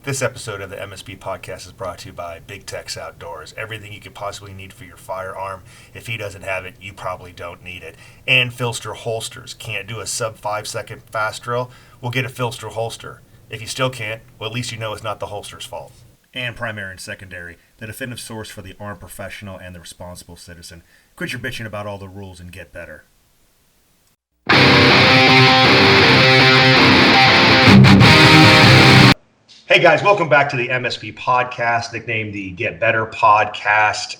This episode of the MSP podcast is brought to you by Big Tex Outdoors. Everything you could possibly need for your firearm. If he doesn't have it, you probably don't need it. And PHLster holsters. Can't do a sub 5-second fast drill? We'll get a PHLster holster. If you still can't, well, at least you know it's not the holster's fault. And primary and secondary, the definitive source for the armed professional and the responsible citizen. Quit your bitching about all the rules and get better. Hey guys, welcome back to the MSP podcast, nicknamed the Get Better podcast.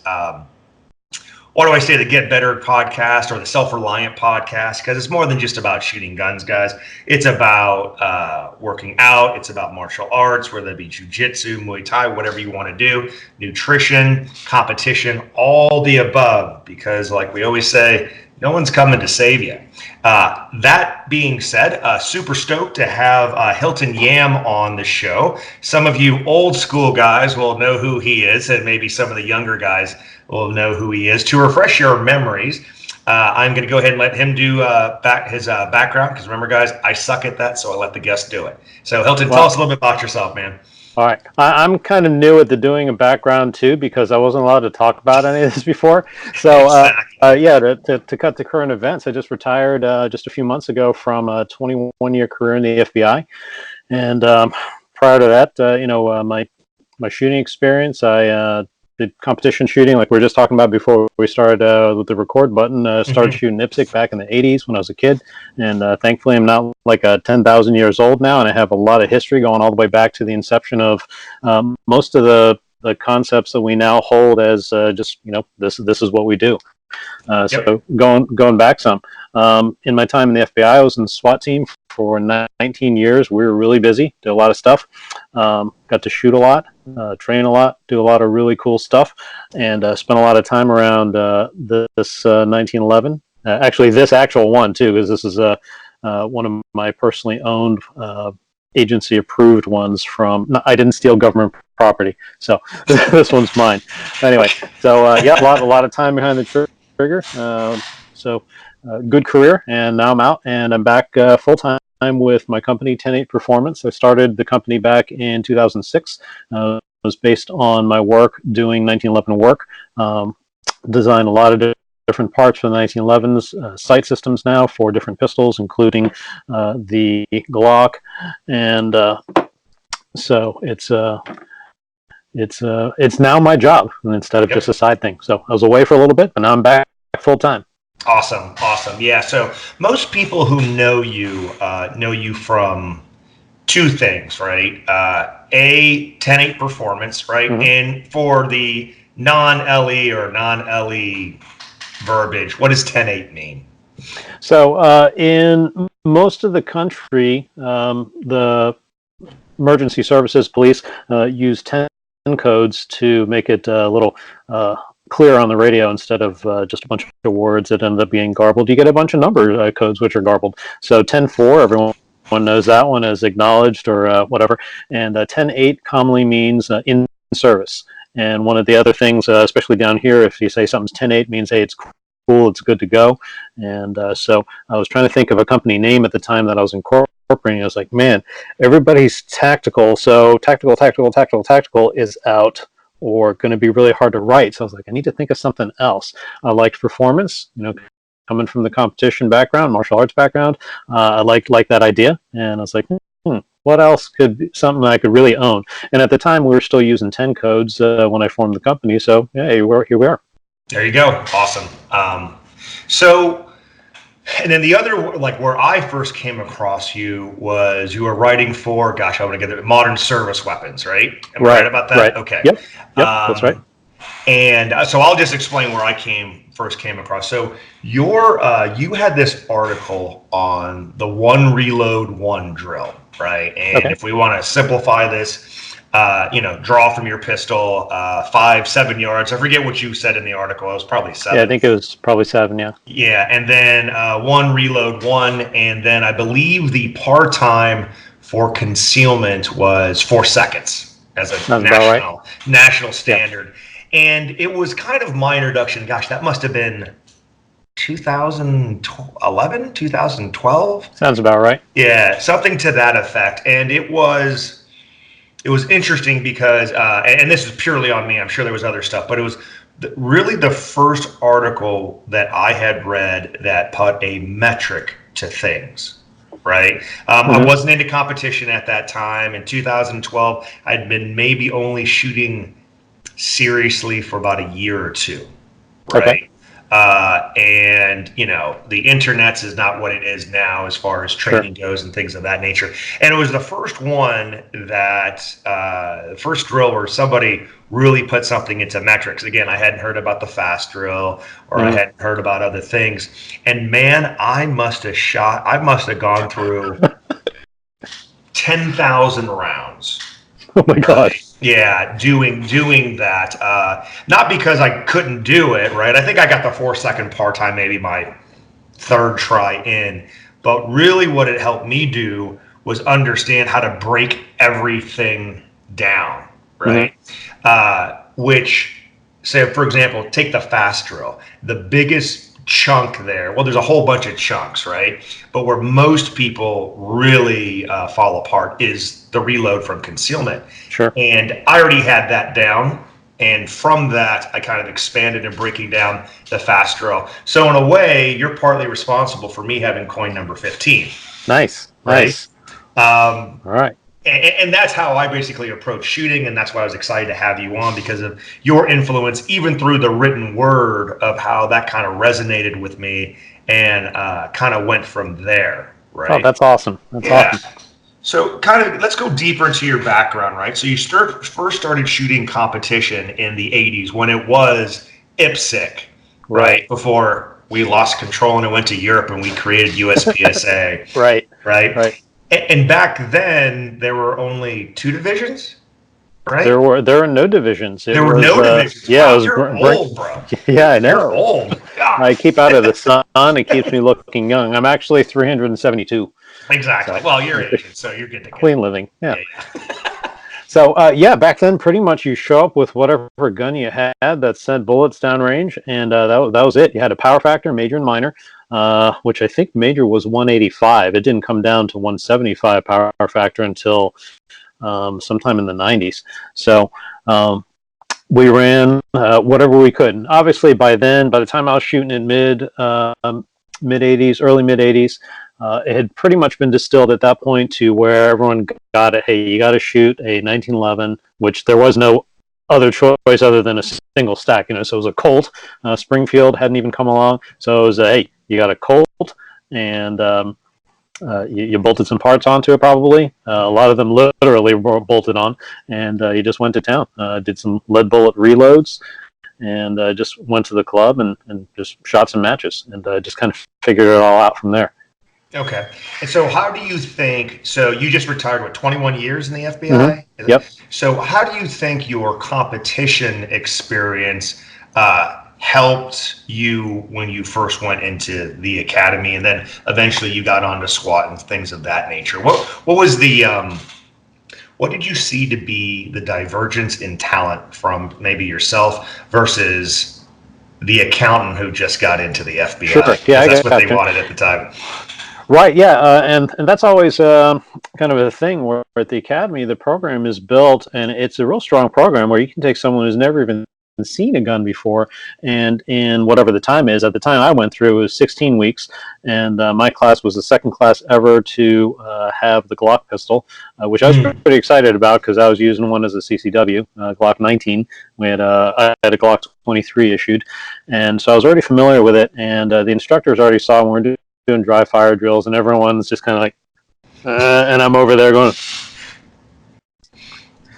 Why do I say the Get Better podcast or the Self-Reliant podcast? Because it's more than just about shooting guns, guys. It's about working out. It's about martial arts, whether it be Jiu-Jitsu, Muay Thai, whatever you want to do, nutrition, competition, all the above. Because like we always say, no one's coming to save you. That being said, super stoked to have Hilton Yam on the show. Some of you old school guys will know who he is, and maybe some of the younger guys will know who he is. To refresh your memories, I'm going to go ahead and let him do his background, because remember, guys, I suck at that, so I let the guest do it. So, Hilton, tell us a little bit about yourself, man. All right. I'm kind of new at the doing a background too, because I wasn't allowed to talk about any of this before. So, exactly. To cut to current events, I just retired just a few months ago from a 21-year career in the FBI. And prior to that, my shooting experience, I did competition shooting, like we were just talking about before we started with the record button. Started shooting IPSC back in the 80s when I was a kid. And thankfully, I'm not like 10,000 years old now, and I have a lot of history going all the way back to the inception of most of the concepts that we now hold as this is what we do. So going back some, in my time in the FBI, I was in the SWAT team for 19 years. We were really busy, did a lot of stuff, got to shoot a lot, train a lot, do a lot of really cool stuff, and spent a lot of time around this 1911. Actually, this actual one too, because this is one of my personally owned agency approved ones I didn't steal government property, so this one's mine. Anyway, so a lot of time behind the trigger. Good career, and now I'm out and I'm back full time with my company 10-8 Performance. I started the company back in 2006. It was based on my work doing 1911 work. Designed a lot of different parts for the 1911s, sight systems now for different pistols, including the Glock, and so it's now my job instead of just a side thing. So I was away for a little bit, but now I'm back full time. Awesome. Yeah. So most people who know you from two things, right? 10-8 Performance, right? Mm-hmm. And for the non-LE or non-LE verbiage, what does 10-8 mean? So in most of the country, the emergency services police use 10 codes to make it a little clear on the radio instead of just a bunch of words that end up being garbled. You get a bunch of number codes which are garbled. So 10-4, everyone knows that one as acknowledged or whatever. And 10-8 commonly means in service. And one of the other things, especially down here, if you say something's 10-8, means, hey, it's cool, it's good to go. And so I was trying to think of a company name at the time that I was incorporating. I was like, man, everybody's tactical. So tactical is out, or going to be really hard to write. So I was like, I need to think of something else. I liked performance, coming from the competition background, martial arts background. I liked that idea. And I was like, what else could be something I could really own? And at the time, we were still using 10 codes when I formed the company. So yeah, here we are. There you go. Awesome. And then the other, like where I first came across you was you were writing for, I want to get it, Modern Service Weapons, right? Am I right about that? Right. Okay. Yep, that's right. And so I'll just explain where I first came across. So you had this article on the 1 reload 1 drill, right? And if we want to simplify this, draw from your pistol 5-7 yards. I forget what you said in the article. It was probably 7. Yeah, I think it was probably 7. Yeah. Yeah, and then 1 reload 1, and then I believe the par time for concealment was 4 seconds as a national standard. Yeah. And it was kind of my introduction. Gosh, that must have been 2011, 2012. Sounds about right. Yeah, something to that effect. And it was it was interesting because, and this is purely on me. I'm sure there was other stuff, but it was really the first article that I had read that put a metric to things. Right. I wasn't into competition at that time. In 2012, I'd been maybe only shooting seriously for about a year or two. Right. Okay. And the internet's is not what it is now as far as training goes and things of that nature. And it was the first one that first drill where somebody really put something into metrics. Again, I hadn't heard about the fast drill, or I hadn't heard about other things. And man, I must have gone through 10,000 rounds. Oh my God. Yeah, doing that. Not because I couldn't do it, right? I think I got the 4-second par time, maybe my third try in. But really what it helped me do was understand how to break everything down, right? Which, say, for example, take the fast drill. The biggest chunk there, well, there's a whole bunch of chunks, right? But where most people really fall apart is the reload from concealment. Sure. And I already had that down. And from that, I kind of expanded and breaking down the fast drill. So in a way, you're partly responsible for me having coin number 15. Nice. Right? Nice. All right. And that's how I basically approach shooting, and that's why I was excited to have you on, because of your influence, even through the written word, of how that kind of resonated with me, and kind of went from there, right? Oh, that's awesome. That's awesome. So kind of let's go deeper into your background, right? So you first started shooting competition in the 80s when it was IPSC, right? Before we lost control and it went to Europe and we created USPSA. Right. And back then, there were only 2 divisions, right? There were no divisions. There were no divisions. Yeah, wow, it was you're old, bro. Yeah, I know. You're old. God. I keep out of the sun. It keeps me looking young. I'm actually 372. Exactly. So, well, you're Asian, so you're good to go. Clean living. Yeah. So, back then, pretty much you show up with whatever gun you had that sent bullets downrange, and that was it. You had a power factor, major and minor, which I think major was 185. It didn't come down to 175 power factor until sometime in the 90s. So we ran whatever we could. And obviously, by the time I was shooting in mid 80s, early mid 80s, it had pretty much been distilled at that point to where everyone got it. Hey, you got to shoot a 1911, which there was no other choice other than a single stack. So it was a Colt. Springfield hadn't even come along, so it was hey, you got a Colt, and you bolted some parts onto it. Probably a lot of them literally were bolted on, and you just went to town. Did some lead bullet reloads, and just went to the club and just shot some matches, and just kind of figured it all out from there. Okay. And so how do you think, so you just retired, what, 21 years in the FBI? Yep. So how do you think your competition experience helped you when you first went into the academy, and then eventually you got onto SWAT and things of that nature? What was the, what did you see to be the divergence in talent from maybe yourself versus the accountant who just got into the FBI? Sure. Yeah, that's what they wanted at the time. Right, yeah, and that's always kind of a thing where at the academy, the program is built, and it's a real strong program where you can take someone who's never even seen a gun before, and in whatever the time is, at the time I went through, it was 16 weeks, and my class was the second class ever to have the Glock pistol, which I was pretty excited about because I was using one as a CCW, Glock 19. I had a Glock 23 issued, and so I was already familiar with it, and the instructors already saw when we were doing dry fire drills, and everyone's just kind of like, and I'm over there going,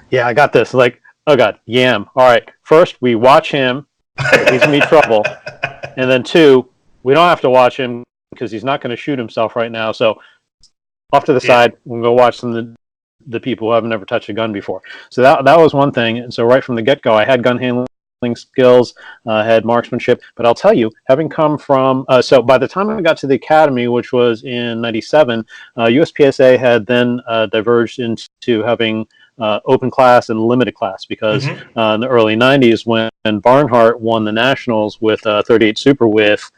yeah, I got this. Like, oh God, Yam. All right, first we watch him, he's gonna be trouble, and then 2, we don't have to watch him because he's not going to shoot himself right now. So off to the side, we'll go watch some of the people who haven't never touched a gun before. So that was one thing. And so right from the get go, I had gun handling skills, had marksmanship, but I'll tell you, having come from so by the time I got to the academy, which was in '97, USPSA had then diverged into having open class and limited class, because in the early '90s, when Barnhart won the nationals with 38 Super with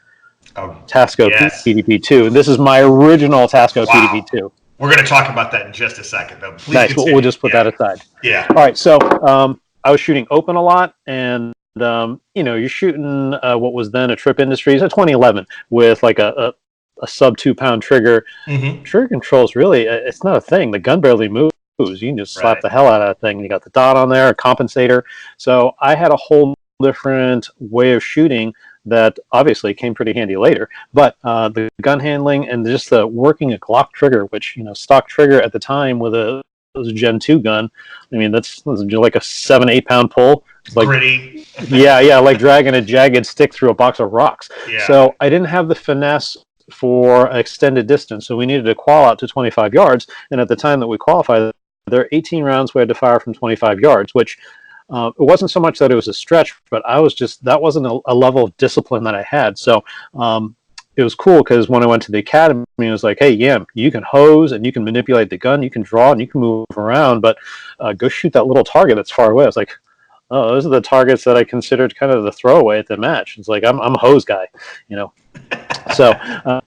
Tasco PDP-2, this is my original Tasco PDP-2. We're going to talk about that in just a second, though. Please nice. continue. We'll just put that aside. Yeah. All right. So I was shooting open a lot, and you're shooting what was then a Trip Industries, a 2011, with like a sub 2 pound trigger. Mm-hmm. Trigger controls really, it's not a thing. The gun barely moves. You can just slap the hell out of that thing. You got the dot on there, a compensator. So I had a whole different way of shooting that obviously came pretty handy later. But the gun handling and just the working a Glock trigger, which, stock trigger at the time with a Gen 2 gun, I mean, that's like a 7-8 pound pull. It's like gritty. yeah, like dragging a jagged stick through a box of rocks. Yeah. So I didn't have the finesse for extended distance, so we needed to qual out to 25 yards. And at the time that we qualified, there are 18 rounds we had to fire from 25 yards, which it wasn't so much that it was a stretch, but that wasn't a level of discipline that I had. So it was cool because when I went to the academy, it was like, hey, Yam, you can hose and you can manipulate the gun, you can draw and you can move around, but go shoot that little target that's far away. I was like, oh, those are the targets that I considered kind of the throwaway at the match. It's like, I'm a hose guy, So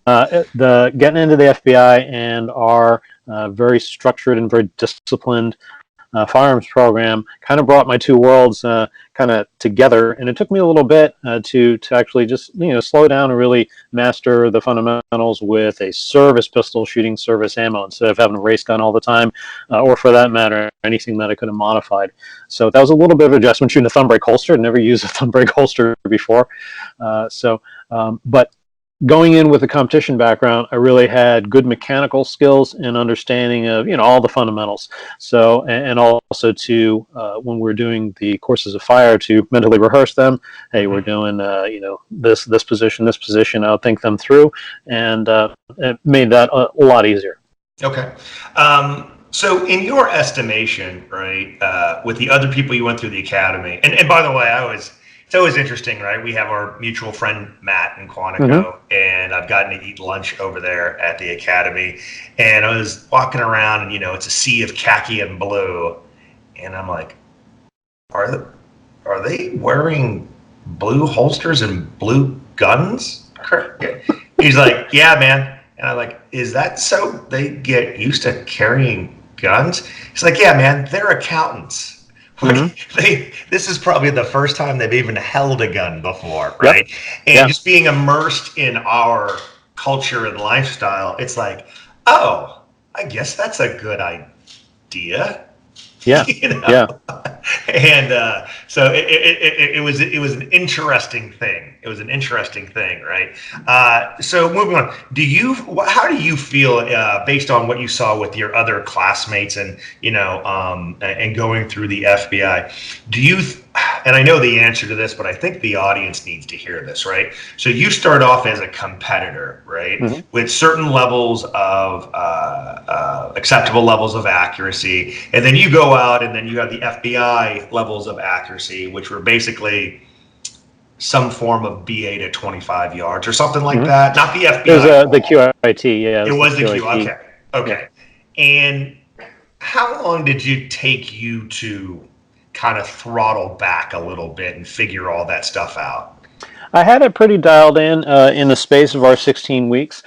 the getting into the FBI and our very structured and very disciplined firearms program kind of brought my two worlds kind of together, and it took me a little bit to actually just slow down and really master the fundamentals with a service pistol shooting service ammo instead of having a race gun all the time, or for that matter anything that I could have modified. So that was a little bit of adjustment shooting a thumb brake holster. I'd never used a thumb brake holster before, but going in with a competition background, I really had good mechanical skills and understanding of all the fundamentals. So and also to when we're doing the courses of fire, to mentally rehearse them. Hey, we're doing this position. I'll think them through, and it made that a lot easier. Okay. So in your estimation, right, with the other people you went through the academy, and by the way, it's always interesting, right? We have our mutual friend, Matt, in Quantico, and I've gotten to eat lunch over there at the academy. And I was walking around, and, it's a sea of khaki and blue. And I'm like, are they wearing blue holsters and blue guns? He's like, yeah, man. And I'm like, is that so they get used to carrying guns? He's like, yeah, man, they're accountants. This is probably the first time they've even held a gun before, right? Yep. And just being immersed in our culture and lifestyle, it's like, oh, I guess that's a good idea. Yeah. Yeah. And so it was an interesting thing. It was an interesting thing, right? So moving on, how do you feel based on what you saw with your other classmates and and going through the FBI? And I know the answer to this, but I think the audience needs to hear this, right? So you start off as a competitor, right, with certain levels of acceptable levels of accuracy, and then you go out and then you have the FBI levels of accuracy, which were basically some form of BA to 25 yards or something like that. Not the FBI. It was the QIT, yeah. It was the QIT. Okay. Yeah. And how long did it take you to kind of throttle back a little bit and figure all that stuff out? I had it pretty dialed in the space of our 16 weeks.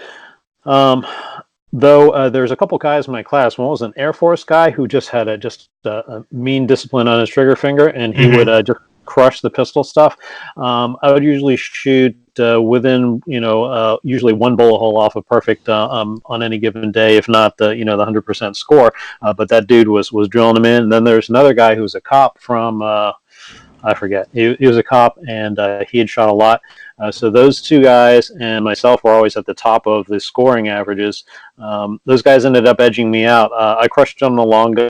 Though there's a couple guys in my class. One was an Air Force guy who just had a mean discipline on his trigger finger, and he would just crush the pistol stuff. I would usually shoot within usually one bullet hole off of perfect on any given day, if not the 100% score. But that dude was drilling them in. And then there's another guy who was a cop from I forget. He was a cop, and he had shot a lot. So those two guys and myself were always at the top of the scoring averages. Those guys ended up edging me out. I crushed on the long gun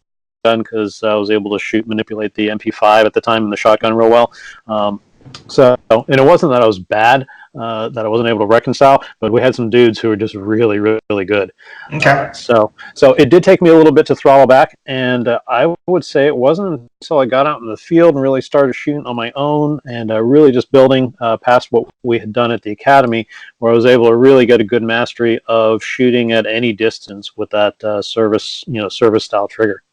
because I was able to manipulate the MP5 at the time and the shotgun real well. And it wasn't that I was bad, that I wasn't able to reconcile, but we had some dudes who were just really, really good. Okay. So it did take me a little bit to throttle back, and I would say it wasn't until I got out in the field and really started shooting on my own and really just building past what we had done at the academy, where I was able to really get a good mastery of shooting at any distance with that service style trigger.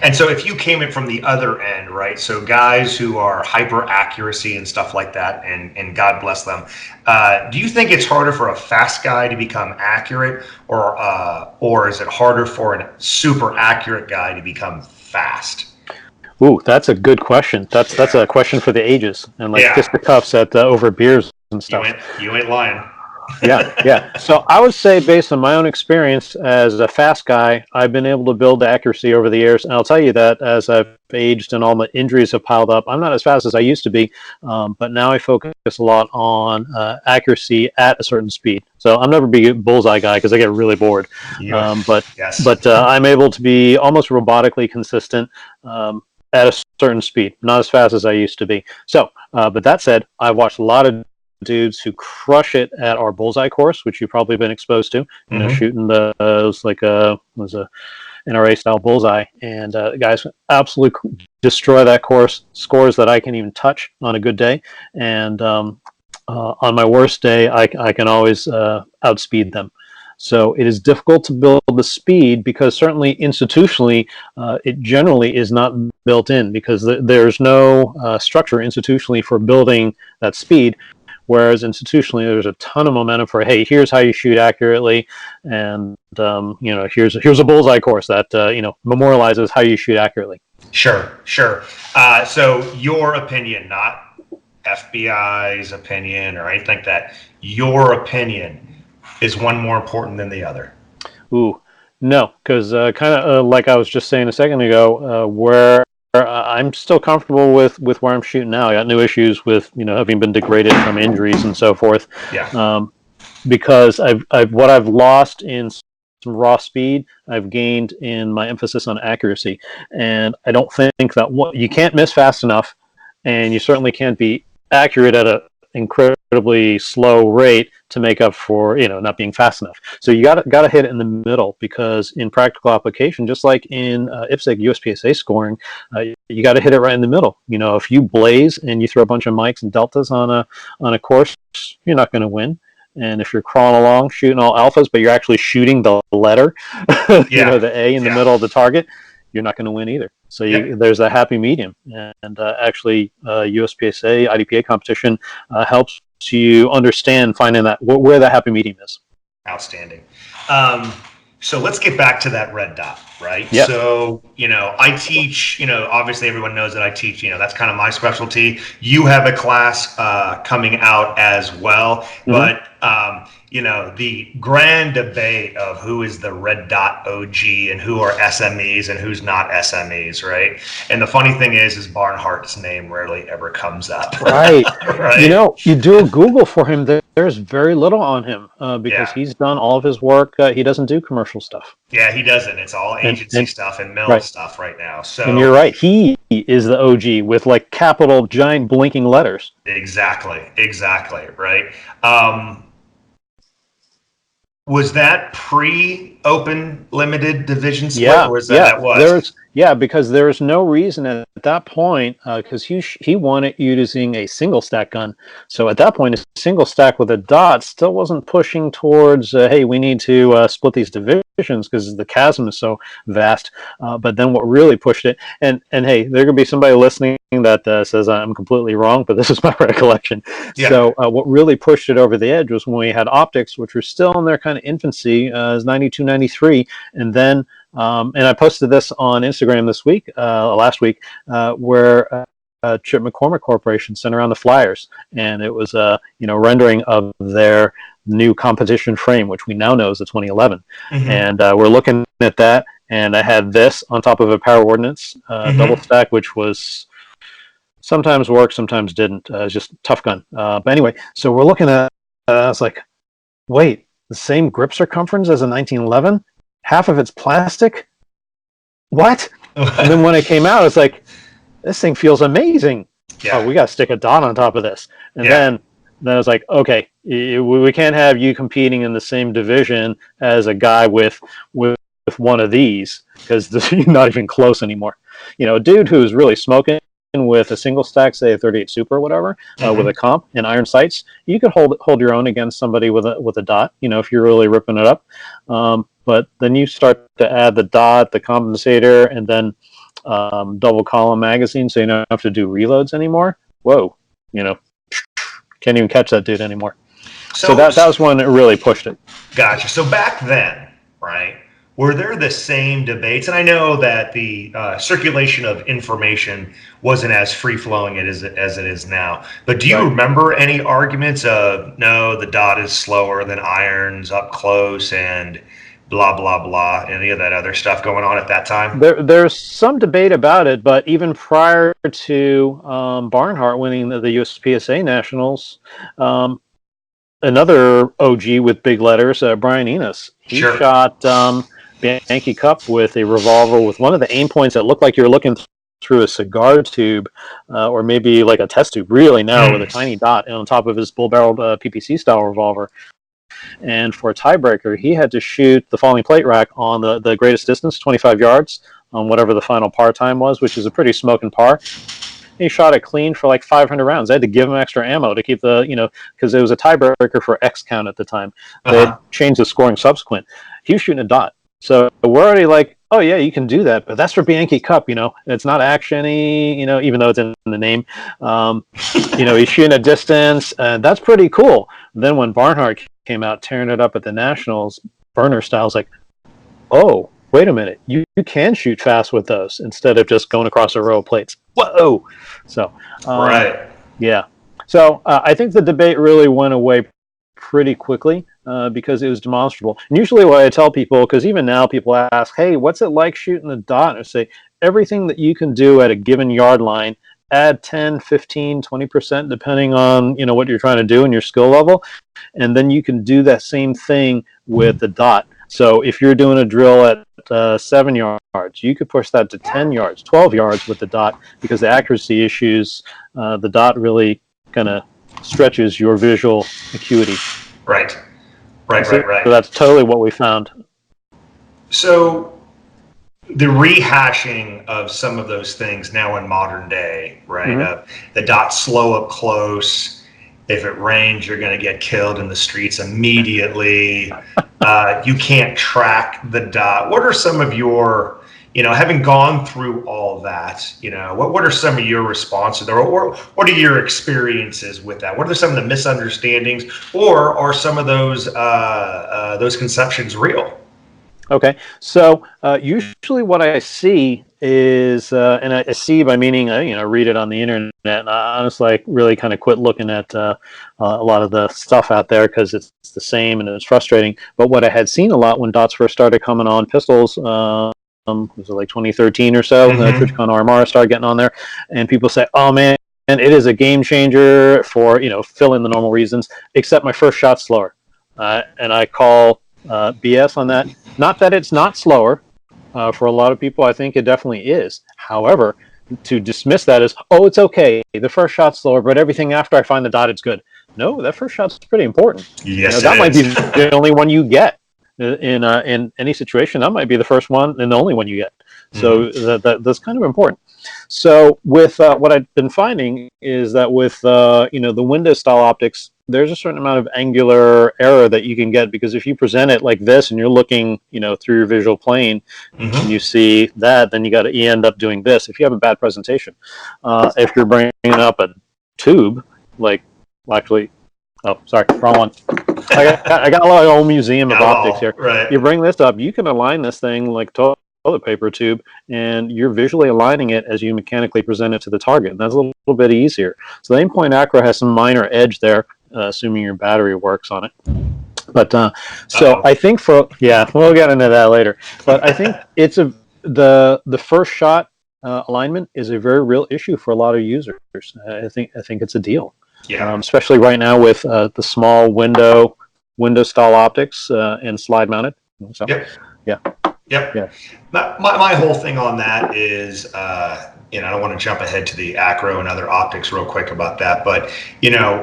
And so if you came in from the other end, right? So guys who are hyper accuracy and stuff like that, and God bless them. Do you think it's harder for a fast guy to become accurate, or is it harder for a super accurate guy to become fast? Ooh, that's a good question. That's a question for the ages, and like fisticuffs at over beers and stuff. You ain't lying. Yeah. So I would say, based on my own experience as a fast guy, I've been able to build accuracy over the years. And I'll tell you that as I've aged and all my injuries have piled up, I'm not as fast as I used to be. But now I focus a lot on accuracy at a certain speed. So I'm never be a bullseye guy because I get really bored. But I'm able to be almost robotically consistent at a certain speed, not as fast as I used to be. So, but that said, I've watched a lot of dudes who crush it at our bullseye course, which you've probably been exposed to, you know, shooting the was a NRA style bullseye, and guys absolutely destroy that course, scores that I can even touch on a good day, and on my worst day, I can always outspeed them. So it is difficult to build the speed because certainly institutionally, it generally is not built in because there's no structure institutionally for building that speed. Whereas institutionally, there's a ton of momentum for, hey, here's how you shoot accurately, and you know, here's a bullseye course that you know, memorializes how you shoot accurately. Sure. So your opinion, not FBI's opinion or anything like that. Your opinion is one more important than the other. Ooh, no, because kind of like I was just saying a second ago, where I'm still comfortable with where I'm shooting now. I got no issues with, you know, having been degraded from injuries and so forth. Because what I've lost in some raw speed, I've gained in my emphasis on accuracy. And I don't think that you can't miss fast enough, and you certainly can't be accurate at an incredibly slow rate to make up for, you know, not being fast enough. So you got to hit it in the middle, because in practical application, just like in IPSC USPSA scoring, you got to hit it right in the middle. You know, if you blaze and you throw a bunch of mics and deltas on a course, you're not going to win. And if you're crawling along shooting all alphas, but you're actually shooting the letter, you know, the A in the middle of the target, you're not going to win either. So there's a happy medium. And actually, USPSA, IDPA competition helps you understand finding that where that happy medium is. Outstanding. So let's get back to that red dot, right? Yeah. So, you know, I teach, you know, obviously everyone knows that I teach, you know, that's kind of my specialty. You have a class coming out as well, but, you know, the grand debate of who is the red dot OG and who are SMEs and who's not SMEs, right? And the funny thing is Barnhart's name rarely ever comes up. Right. You know, you do a Google for him, there's very little on him because he's done all of his work. He doesn't do commercial stuff. Yeah, he doesn't. It's all agency stuff and mill stuff right now. So, and you're right. He is the OG with like capital giant blinking letters. Exactly. Right. Was that pre-open limited division split? Yeah, or was that was? Because there was no reason at that point, because he wanted using a single stack gun. So at that point, a single stack with a dot still wasn't pushing towards, hey, we need to split these divisions because the chasm is so vast. But then what really pushed it, and hey, there could be somebody listening that says I'm completely wrong, but this is my recollection. So what really pushed it over the edge was when we had optics, which were still in their kind of infancy, as 92, 93, and then and I posted this on Instagram last week, where Chip McCormick Corporation sent around the flyers, and it was you know, rendering of their new competition frame, which we now know is the 2011, and we're looking at that, and I had this on top of a Power Ordnance double stack, which was sometimes worked, sometimes didn't. It's just tough gun. But anyway, so we're looking at. I was like, wait, the same grip circumference as a 1911. Half of it's plastic? What? And then when it came out, it's like, this thing feels amazing. Oh, we got to stick a dot on top of this. And then I was like, okay, we can't have you competing in the same division as a guy with one of these, because you're not even close anymore. You know, a dude who's really smoking with a single stack, say a 38 Super or whatever, with a comp and iron sights, you could hold your own against somebody with a dot, you know, if you're really ripping it up. But then you start to add the dot, the compensator, and then double column magazine, so you don't have to do reloads anymore. Whoa, can't even catch that dude anymore. So that was one that really pushed it. Gotcha. So back then, right, were there the same debates? And I know that the circulation of information wasn't as free flowing as it is now. But do you remember any arguments of no, the dot is slower than irons up close and blah blah blah, any of that other stuff going on at that time? There's some debate about it, but even prior to Barnhart winning the USPSA Nationals, another OG with big letters, Brian Enos, he shot Yankee Cup with a revolver with one of the aim points that looked like you were looking through a cigar tube, or maybe like a test tube, really narrow with a tiny dot on top of his bull-barreled PPC style revolver. And for a tiebreaker, he had to shoot the falling plate rack on the greatest distance, 25 yards, on whatever the final par time was, which is a pretty smoking par. He shot it clean for like 500 rounds. They had to give him extra ammo to keep because it was a tiebreaker for X count at the time. They changed the scoring subsequent. He was shooting a dot. So we're already like, oh yeah, you can do that, but that's for Bianchi Cup, It's not action-y, even though it's in the name. He's shooting a distance, and that's pretty cool. Then when Barnhart came out tearing it up at the Nationals, burner style's like, oh, wait a minute, you can shoot fast with those instead of just going across a row of plates. Whoa! So, yeah. So I think the debate really went away pretty quickly because it was demonstrable. And usually what I tell people, because even now people ask, hey, what's it like shooting the dot? And I say, everything that you can do at a given yard line, add 10, 15, 20%, depending on, what you're trying to do and your skill level. And then you can do that same thing with the dot. So if you're doing a drill at 7 yards, you could push that to 10 yards, 12 yards with the dot, because the accuracy issues, the dot really kind of stretches your visual acuity. Right. So that's totally what we found. So the rehashing of some of those things now in modern day, right? The dot slow up close. If it rains, you're going to get killed in the streets immediately. You can't track the dot. What are some of your, having gone through all that, what are some of your responses, or what are your experiences with that? What are some of the misunderstandings, or are some of those conceptions real? Okay, so usually what I see is, and I see by meaning, read it on the internet, and I honestly really kind of quit looking at a lot of the stuff out there because it's the same and it's frustrating. But what I had seen a lot when dots first started coming on pistols, was it like 2013 or so, Trijicon RMR started getting on there, and people say, oh man, and it is a game changer for, fill in the normal reasons, except my first shot's slower. And I call BS on that. Not that it's not slower. For a lot of people, I think it definitely is. However, to dismiss that as, oh, it's okay, the first shot's slower, but everything after I find the dot, it's good. No, that first shot's pretty important. Yes, that might be the only one you get in any situation. That might be the first one and the only one you get. So that's kind of important. So with what I've been finding is that with the window style optics, there's a certain amount of angular error that you can get, because if you present it like this and you're looking through your visual plane and you see that, then you end up doing this if you have a bad presentation. If you're bringing up a tube, oh, sorry, wrong one. I got a lot of old museum of optics here. Right. You bring this up, you can align this thing like toilet paper tube, and you're visually aligning it as you mechanically present it to the target. And that's a little bit easier. So the aim point acro has some minor edge there, assuming your battery works on it. But I think we'll get into that later. But I think it's the first shot alignment is a very real issue for a lot of users. I think it's a deal. Yeah. Especially right now with the small window style optics and slide mounted. So, Yep. My whole thing on that is, I don't want to jump ahead to the acro and other optics real quick about that, but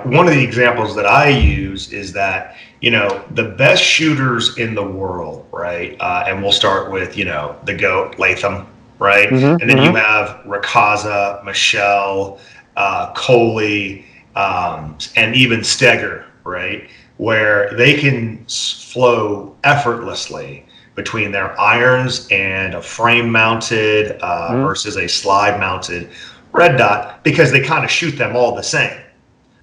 one of the examples that I use is that the best shooters in the world, right? And we'll start with the GOAT, Latham, right? And then you have Rakaza, Michelle, Coley, and even Steger, right? Where they can flow effortlessly between their irons and a frame mounted versus a slide mounted red dot, because they kind of shoot them all the same,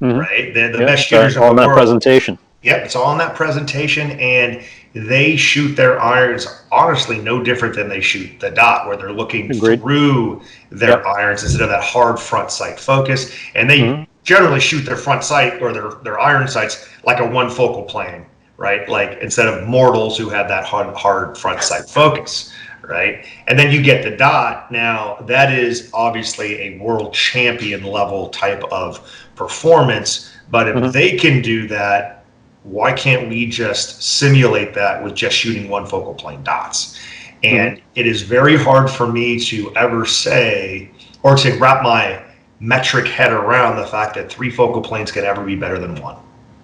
right? They're the best shooters in the on that world. presentation. Yep, it's all in that presentation, and they shoot their irons honestly no different than they shoot the dot, where they're looking through their irons instead of that hard front sight focus. And they generally shoot their front sight or their iron sights like a one focal plane, right? Like instead of mortals who have that hard front sight focus, right? And then you get the dot. Now that is obviously a world champion level type of performance, but if they can do that, why can't we just simulate that with just shooting one focal plane dots? And it is very hard for me to ever say, or to wrap my metric head around the fact that 3 focal planes can ever be better than 1.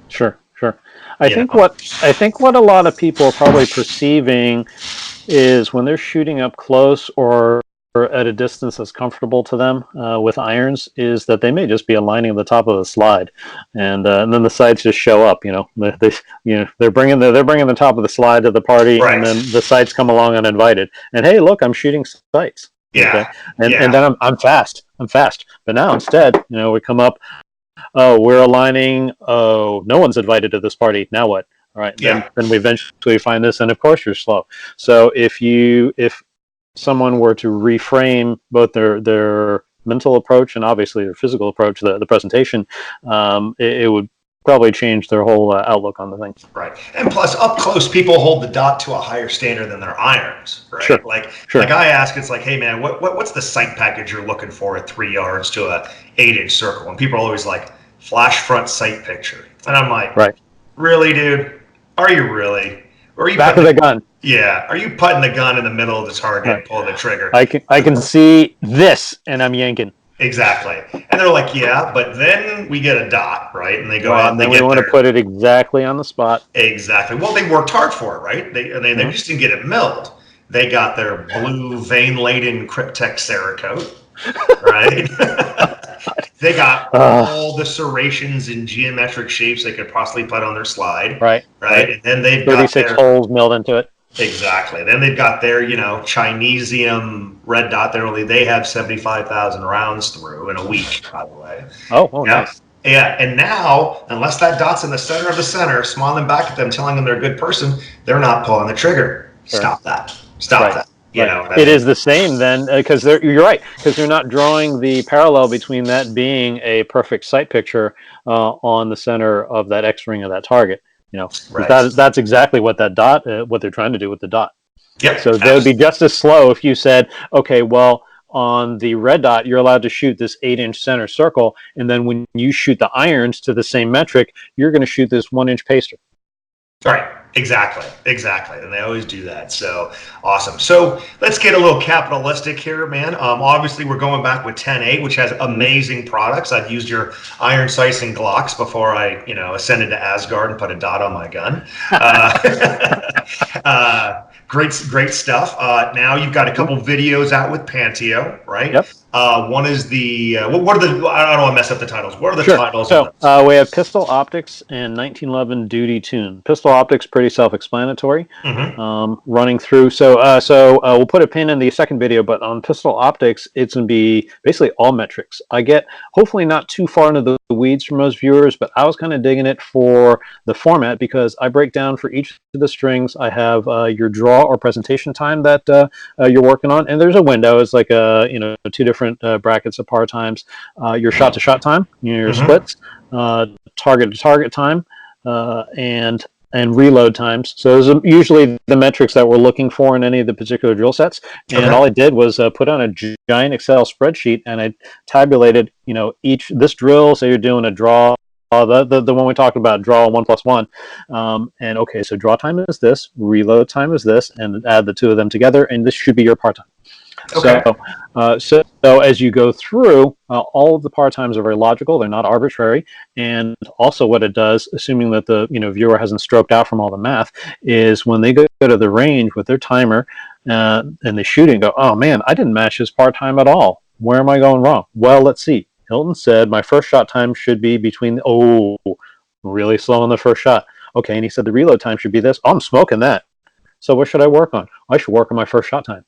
Sure. I think what a lot of people are probably perceiving is when they're shooting up close or at a distance that's comfortable to them with irons, is that they may just be aligning the top of the slide, and then the sights just show up. They're bringing the top of the slide to the party, and then the sights come along uninvited. And hey, look, I'm shooting sights. And then I'm fast. But now instead, we come up. Oh, we're aligning. Oh, no one's invited to this party. Now what? All right. Then we eventually find this, and of course you're slow. So if someone were to reframe both their mental approach and obviously their physical approach, the presentation, it would probably change their whole outlook on the thing. Right. And plus, up close, people hold the dot to a higher standard than their irons, right? Sure. Like I ask, it's like, hey man, what's the sight package you're looking for at 3 yards to a 8-inch circle? And people are always like, flash front sight picture. And I'm like, really, dude? Are you really? Or are you back of the gun? Yeah. Are you putting the gun in the middle of the target and pulling the trigger? I can see this, and I'm yanking. Exactly. And they're like, yeah, but then we get a dot, right? And they go out and then we want to put it exactly on the spot. Exactly. Well, they worked hard for it, right? They just didn't get it milled. They got their blue vein-laden Cryptex Cerakote, right? They got all the serrations and geometric shapes they could possibly put on their slide. Right. And then they've 36 holes milled into it. Exactly. Then they've got their, Chinesium red dot. They have 75,000 rounds through in a week, by the way. Oh, nice. Yeah, and now, unless that dot's in the center of the center, smiling back at them, telling them they're a good person, they're not pulling the trigger. Sure. Stop that. That. It is the same then, because you're right, because they're not drawing the parallel between that being a perfect sight picture on the center of that X-ring of that target. That's exactly what that dot, what they're trying to do with the dot. Yep. So they would be just as slow if you said, okay, well, on the red dot, you're allowed to shoot this 8-inch center circle, and then when you shoot the irons to the same metric, you're going to shoot this 1-inch paster. Right. Exactly. And they always do that. So awesome. So let's get a little capitalistic here, man. Obviously, we're going back with 10.8, which has amazing products. I've used your iron sights and Glocks before I, ascended to Asgard and put a dot on my gun. Great stuff. Now you've got a couple videos out with Panteo, right? Yep. One is the what are the? I don't want to mess up the titles. What are the titles? So we have Pistol Optics and 1911 Duty Tune. Pistol Optics pretty self-explanatory. Running through. So we'll put a pin in the second video, but on Pistol Optics, it's going to be basically all metrics. I get hopefully not too far into the weeds for most viewers, but I was kind of digging it for the format because I break down for each of the strings. I have your draw or presentation time that you're working on, and there's a window. It's like 2 different brackets of par times. Your shot to shot time, your splits, target to target time, and reload times. So those are usually the metrics that we're looking for in any of the particular drill sets. And all I did was put on a giant Excel spreadsheet, and I tabulated, this drill. So you're doing a draw. The one we talked about, draw 1+1, and okay, so draw time is this, reload time is this, and add the 2 of them together, and this should be your par time. Okay. So as you go through, all of the par times are very logical; they're not arbitrary. And also, what it does, assuming that the viewer hasn't stroked out from all the math, is when they go to the range with their timer and they shoot it and go, "Oh man, I didn't match his par time at all. Where am I going wrong?" Well, let's see. Hilton said my first shot time should be between, really slow on the first shot. Okay, and he said the reload time should be this. Oh, I'm smoking that. So what should I work on? I should work on my first shot time.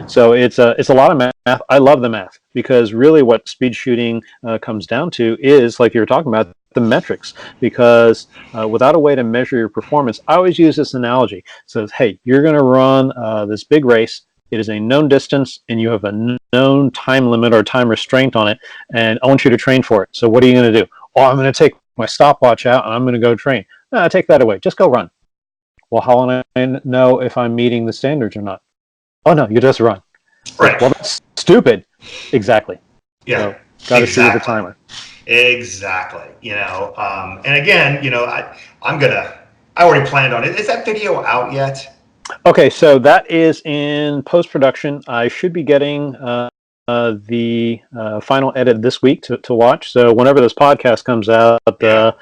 So it's a lot of math. I love the math because really what speed shooting comes down to is, like you were talking about, the metrics. Because without a way to measure your performance, I always use this analogy. It says, hey, you're going to run this big race. It is a known distance, and you have a known time limit or time restraint on it, and I want you to train for it. So what are you going to do? Oh, I'm going to take my stopwatch out, and I'm going to go train. No, take that away. Just go run. Well, how will I know if I'm meeting the standards or not? Oh, no, you just run. Right. Well, that's stupid. Exactly. Yeah. So, got to see the timer. Exactly. And again, I already planned on it. Is that video out yet? Okay, so that is in post-production. I should be getting the final edit this week to watch. So whenever this podcast comes out, it'll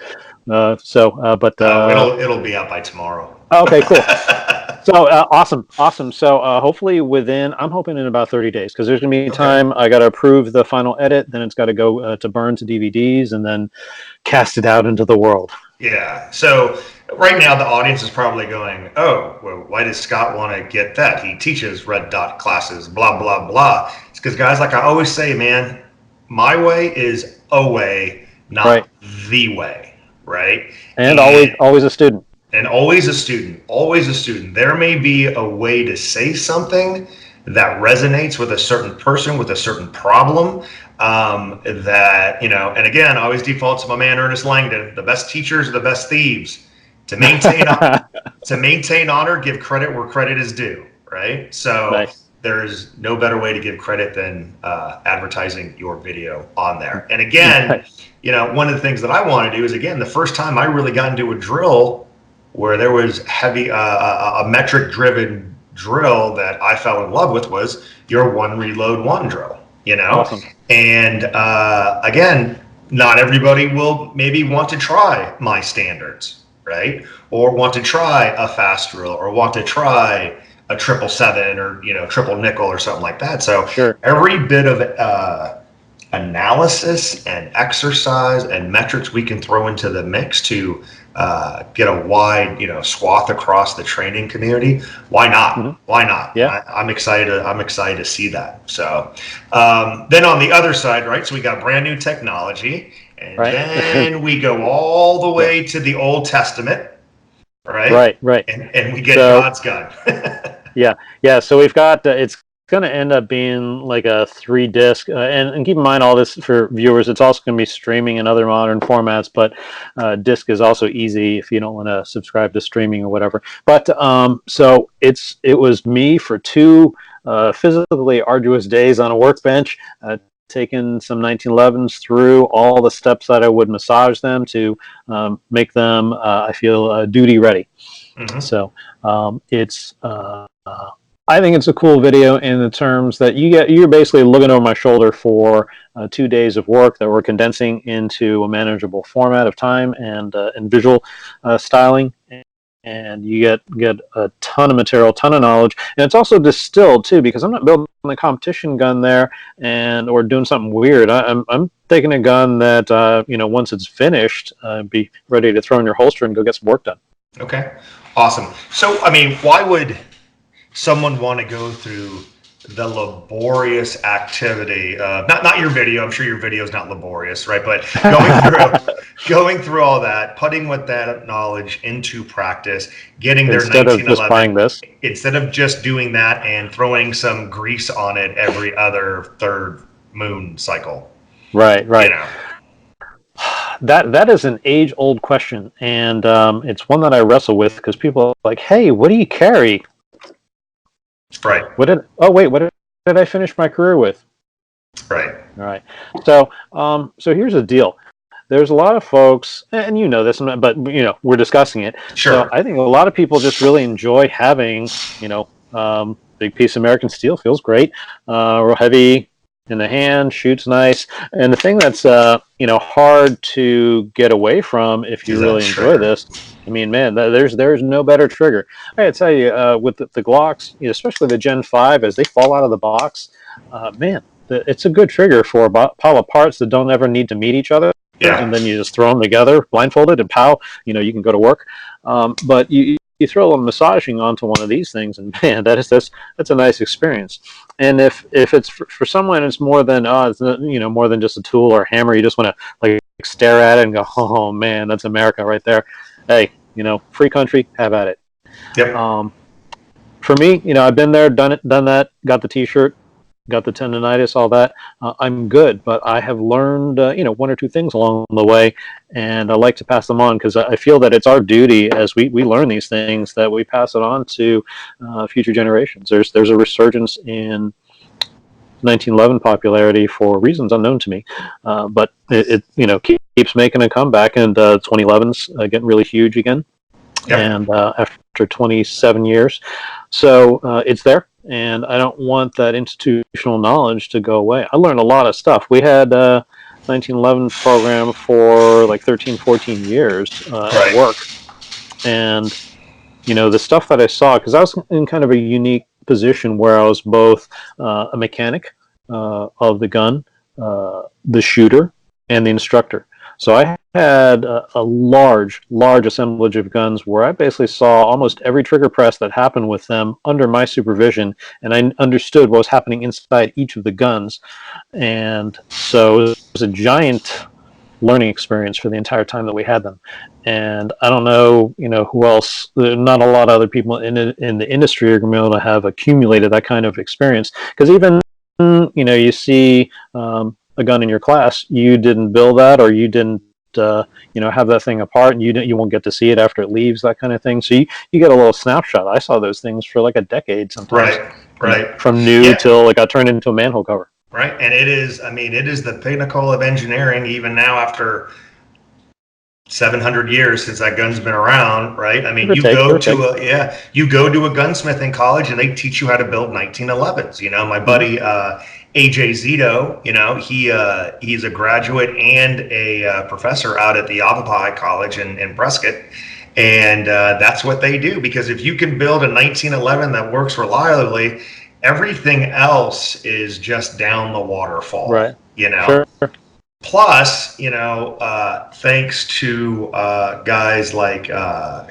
be out by tomorrow. Okay, cool. So awesome. So hopefully I'm hoping in about 30 days, because there's going to be time. I got to approve the final edit, then it's got to go to burn to DVDs, and then cast it out into the world. Yeah. So right now the audience is probably going, oh, well, why does Scott want to get that? He teaches red dot classes, blah, blah, blah. It's because, guys, like I always say, man, my way is a way, not the way, right? And always a student. And always a student. There may be a way to say something that resonates with a certain person, with a certain problem, and again, I always default to my man, Ernest Langdon. The best teachers are the best thieves. To maintain honor, give credit where credit is due, right? So there's no better way to give credit than advertising your video on there. And again, one of the things that I want to do is, again, the first time I really got into a drill where there was heavy, a metric driven drill that I fell in love with was your one reload one drill, Awesome. And again, not everybody will maybe want to try my standards, right? Or want to try a fast drill, or want to try a 777 or, triple nickel or something like that. So every bit of analysis and exercise and metrics we can throw into the mix to get a wide, swath across the training community. Why not? Mm-hmm. Why not? Yeah. I'm excited to see that. So then on the other side, right? So we got brand new technology, and then we go all the way to the Old Testament, right? Right. And we get God's gun. Yeah. So we've got it's going to end up being like a 3-disc, and keep in mind, all this for viewers, it's also going to be streaming in other modern formats, but disc is also easy if you don't want to subscribe to streaming or whatever. But so it was me for 2 physically arduous days on a workbench, taking some 1911s through all the steps that I would massage them to make them I feel duty ready. Mm-hmm. So it's I think it's a cool video in the terms that you're basically looking over my shoulder for 2 days of work that we're condensing into a manageable format of time and visual styling, and you get a ton of material, ton of knowledge, and it's also distilled too, because I'm not building a competition gun there or doing something weird. I'm taking a gun that once it's finished, be ready to throw in your holster and go get some work done. Okay, awesome. So I mean, why would someone want to go through the laborious activity of not your video? I'm sure your video is not laborious, right? But going through all that, putting with that knowledge into practice, getting their 1911 instead of just doing that and throwing some grease on it every other third moon cycle. Right. That is an age-old question, and it's one that I wrestle with, because people are like, "Hey, what do you carry?" Right. What did I finish my career with? Right. All right. So here's the deal. There's a lot of folks, and you know this, but we're discussing it. Sure. So I think a lot of people just really enjoy having, big piece of American steel, feels great, real heavy in the hand, shoots nice, and the thing that's hard to get away from if you really enjoy this. I mean, man, there's no better trigger. I gotta tell you, with the Glocks, especially the Gen 5, as they fall out of the box, it's a good trigger for a pile of parts that don't ever need to meet each other. Yeah. And then you just throw them together, blindfolded, and pow, you can go to work. But you you throw a little massaging onto one of these things, and man, that's a nice experience. And if it's for someone, it's more than it's, more than just a tool or a hammer. You just want to like stare at it and go, oh man, that's America right there. Hey, free country, have at it. Yep. For me, I've been there, done that, got the T-shirt, got the tendonitis, all that. I'm good, but I have learned, one or two things along the way, and I like to pass them on because I feel that it's our duty as we learn these things that we pass it on to future generations. There's a resurgence in 1911 popularity for reasons unknown to me, but it keeps making a comeback, and 2011's getting really huge again. Yep. And after 27 years, so it's there. And I don't want that institutional knowledge to go away. I learned a lot of stuff. We had a 1911 program for like 13, 14 years at work. And, the stuff that I saw, because I was in kind of a unique position where I was both a mechanic of the gun, the shooter, and the instructor. So I had a large assemblage of guns where I basically saw almost every trigger press that happened with them under my supervision, and I understood what was happening inside each of the guns. And so it was a giant learning experience for the entire time that we had them. And I don't know, who else. Not a lot of other people in the industry are going to be able to have accumulated that kind of experience. Because even, you see a gun in your class, you didn't build that, or you didn't have that thing apart, and you won't get to see it after it leaves, that kind of thing. So you get a little snapshot. I saw those things for like a decade sometimes. Right. From new till it got turned into a manhole cover. Right. And it is the pinnacle of engineering, even now after 700 years since that gun's been around, right? I mean, you go to a gunsmith in college and they teach you how to build 1911s. My buddy AJ Zito, he's a graduate and a professor out at the Yavapai College in Prescott. And that's what they do, because if you can build a 1911 that works reliably, everything else is just down the waterfall. Right. Sure. Plus, thanks to guys like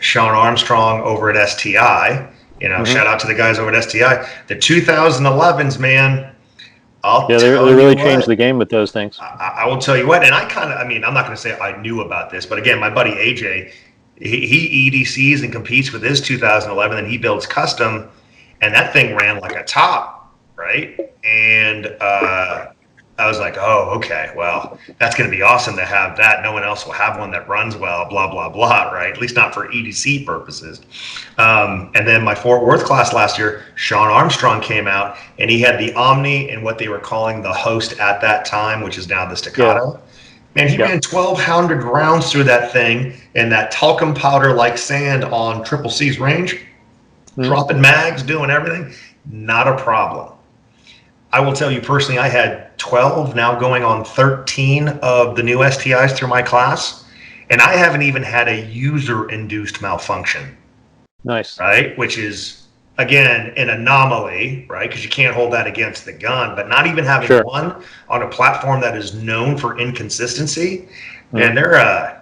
Sean Armstrong over at STI, shout out to the guys over at STI, the 2011s, man. They really changed the game with those things. I will tell you what, and I'm not going to say I knew about this, but again, my buddy AJ, he EDCs and competes with his 2011, and he builds custom, and that thing ran like a top, right? And I was like, oh, okay, well, that's going to be awesome to have that. No one else will have one that runs well, blah, blah, blah, right? At least not for EDC purposes. And then my Fort Worth class last year, Sean Armstrong came out, and he had the Omni and what they were calling the Host at that time, which is now the Staccato. Yeah. And he ran 1,200 rounds through that thing in that talcum powder like sand on Triple C's range, dropping mags, doing everything. Not a problem. I will tell you personally, I had 12, now going on 13 of the new STIs through my class, and I haven't even had a user-induced malfunction. Nice. Right? Which is, again, an anomaly, right? Because you can't hold that against the gun, but not even having one on a platform that is known for inconsistency, and they're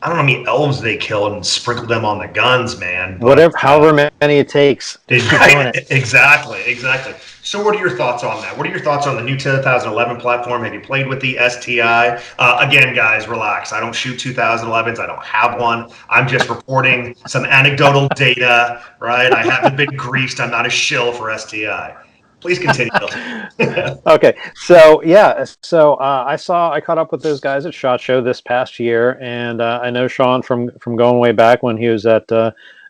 I don't know how many elves they killed and sprinkled them on the guns, man. But, however many it takes. Exactly. So what are your thoughts on that? What are your thoughts on the new 2011 platform? Have you played with the STI? Again, guys, relax. I don't shoot 2011s. I don't have one. I'm just reporting some anecdotal data, right? I haven't been greased. I'm not a shill for STI. Please continue. Okay, so I caught up with those guys at SHOT Show this past year, and I know Sean from going way back when he was at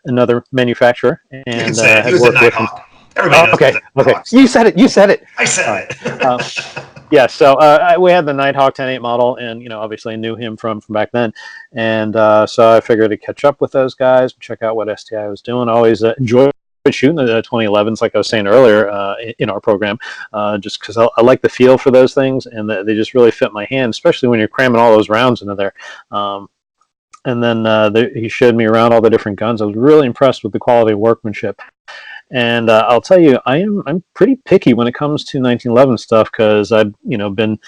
another manufacturer, and he was at Nighthawk. Everybody knows. Okay. You said it. I said it. So we had the Nighthawk 10.8 model, and obviously I knew him from back then, and so I figured to catch up with those guys, check out what STI was doing. I always enjoyed shooting the 2011s, like I was saying earlier in our program, just because I like the feel for those things, and they just really fit my hand, especially when you're cramming all those rounds into there. And then he showed me around all the different guns. I was really impressed with the quality of workmanship. And I'll tell you, I'm pretty picky when it comes to 1911 stuff, because I've been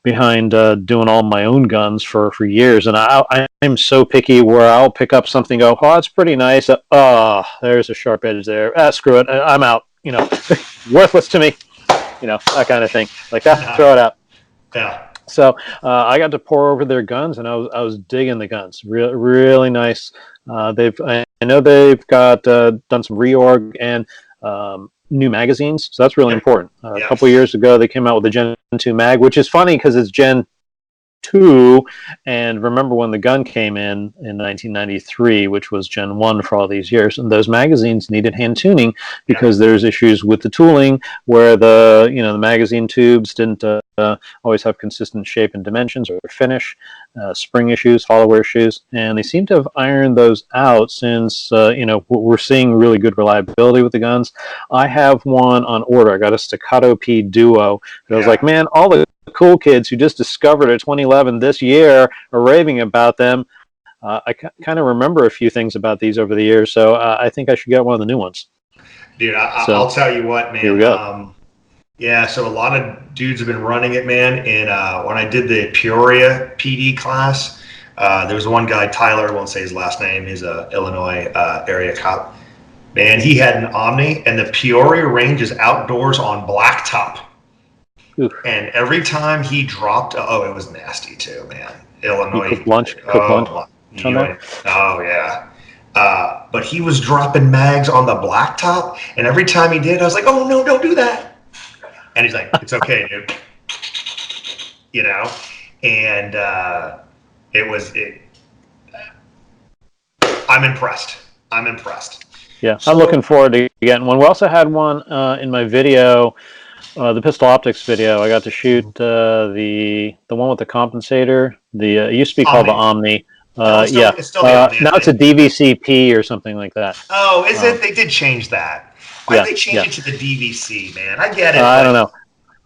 behind doing all my own guns for years, and I'm so picky where I'll pick up something, go, oh, it's pretty nice. Oh, there's a sharp edge there. Screw it, I'm out. Worthless to me. That kind of thing. Like, throw it out. Yeah. So I got to pour over their guns, and I was digging the guns. Really nice. I know they've got done some reorg and new magazines, so that's really important. A couple of years ago, they came out with the Gen 2 mag, which is funny because it's Gen 2, and remember when the gun came in 1993, which was Gen 1 for all these years, and those magazines needed hand tuning because there's issues with the tooling where the magazine tubes didn't always have consistent shape and dimensions or finish, spring issues, follower issues, and they seem to have ironed those out since we're seeing really good reliability with the guns. I have one on order. I got a Staccato P Duo. I was like, man, all the cool kids who just discovered a 2011 this year are raving about them. I kind of remember a few things about these over the years, so I think I should get one of the new ones. Dude, I'll tell you what, man. Here we go. So a lot of dudes have been running it, man. And when I did the Peoria PD class, there was one guy, Tyler, I won't say his last name. He's a Illinois area cop. Man, he had an Omni, and the Peoria range is outdoors on blacktop. Oof. And every time he dropped, it was nasty too, man. Illinois. Cooked lunch. Oh yeah. But he was dropping mags on the blacktop, and every time he did, I was like, "Oh no, don't do that!" And he's like, "It's okay, dude." And I'm impressed. Yeah, I'm looking forward to getting one. We also had one in my video. The Pistol Optics video, I got to shoot the one with the compensator. It used to be called the Omni. It's still the Omni, now it's a DVC-P or something like that. Oh, is it? They did change that. Why did they change it to the DVC, man? I get it. I don't know.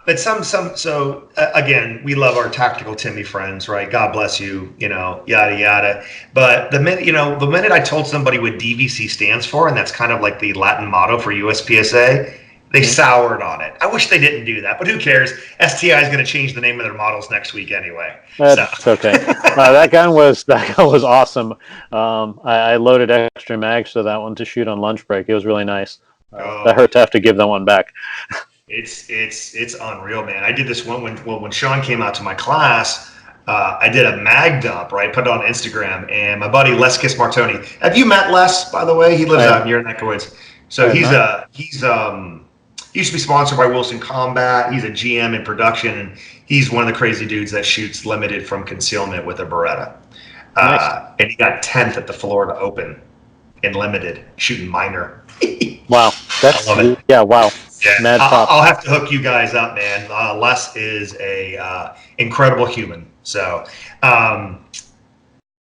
But so again, we love our tactical Timmy friends, right? God bless you, yada yada. But the minute I told somebody what DVC stands for, and that's kind of like the Latin motto for USPSA, they soured on it. I wish they didn't do that, but who cares? STI is going to change the name of their models next week anyway. That's okay. That gun was awesome. I loaded extra mags to that one to shoot on lunch break. It was really nice. That hurt to have to give that one back. It's unreal, man. I did this one when Sean came out to my class. I did a mag dump, right? Put it on Instagram, and my buddy Les Kiss Martoni. Have you met Les, by the way? He lives out in your neck of the woods. So he used to be sponsored by Wilson Combat. He's a GM in production, and he's one of the crazy dudes that shoots limited from concealment with a Beretta. Nice. And he got 10th at the Florida Open in limited, shooting minor. Wow. I love it. Yeah, wow. Yeah, I'll have to hook you guys up, man. Les is a incredible human. So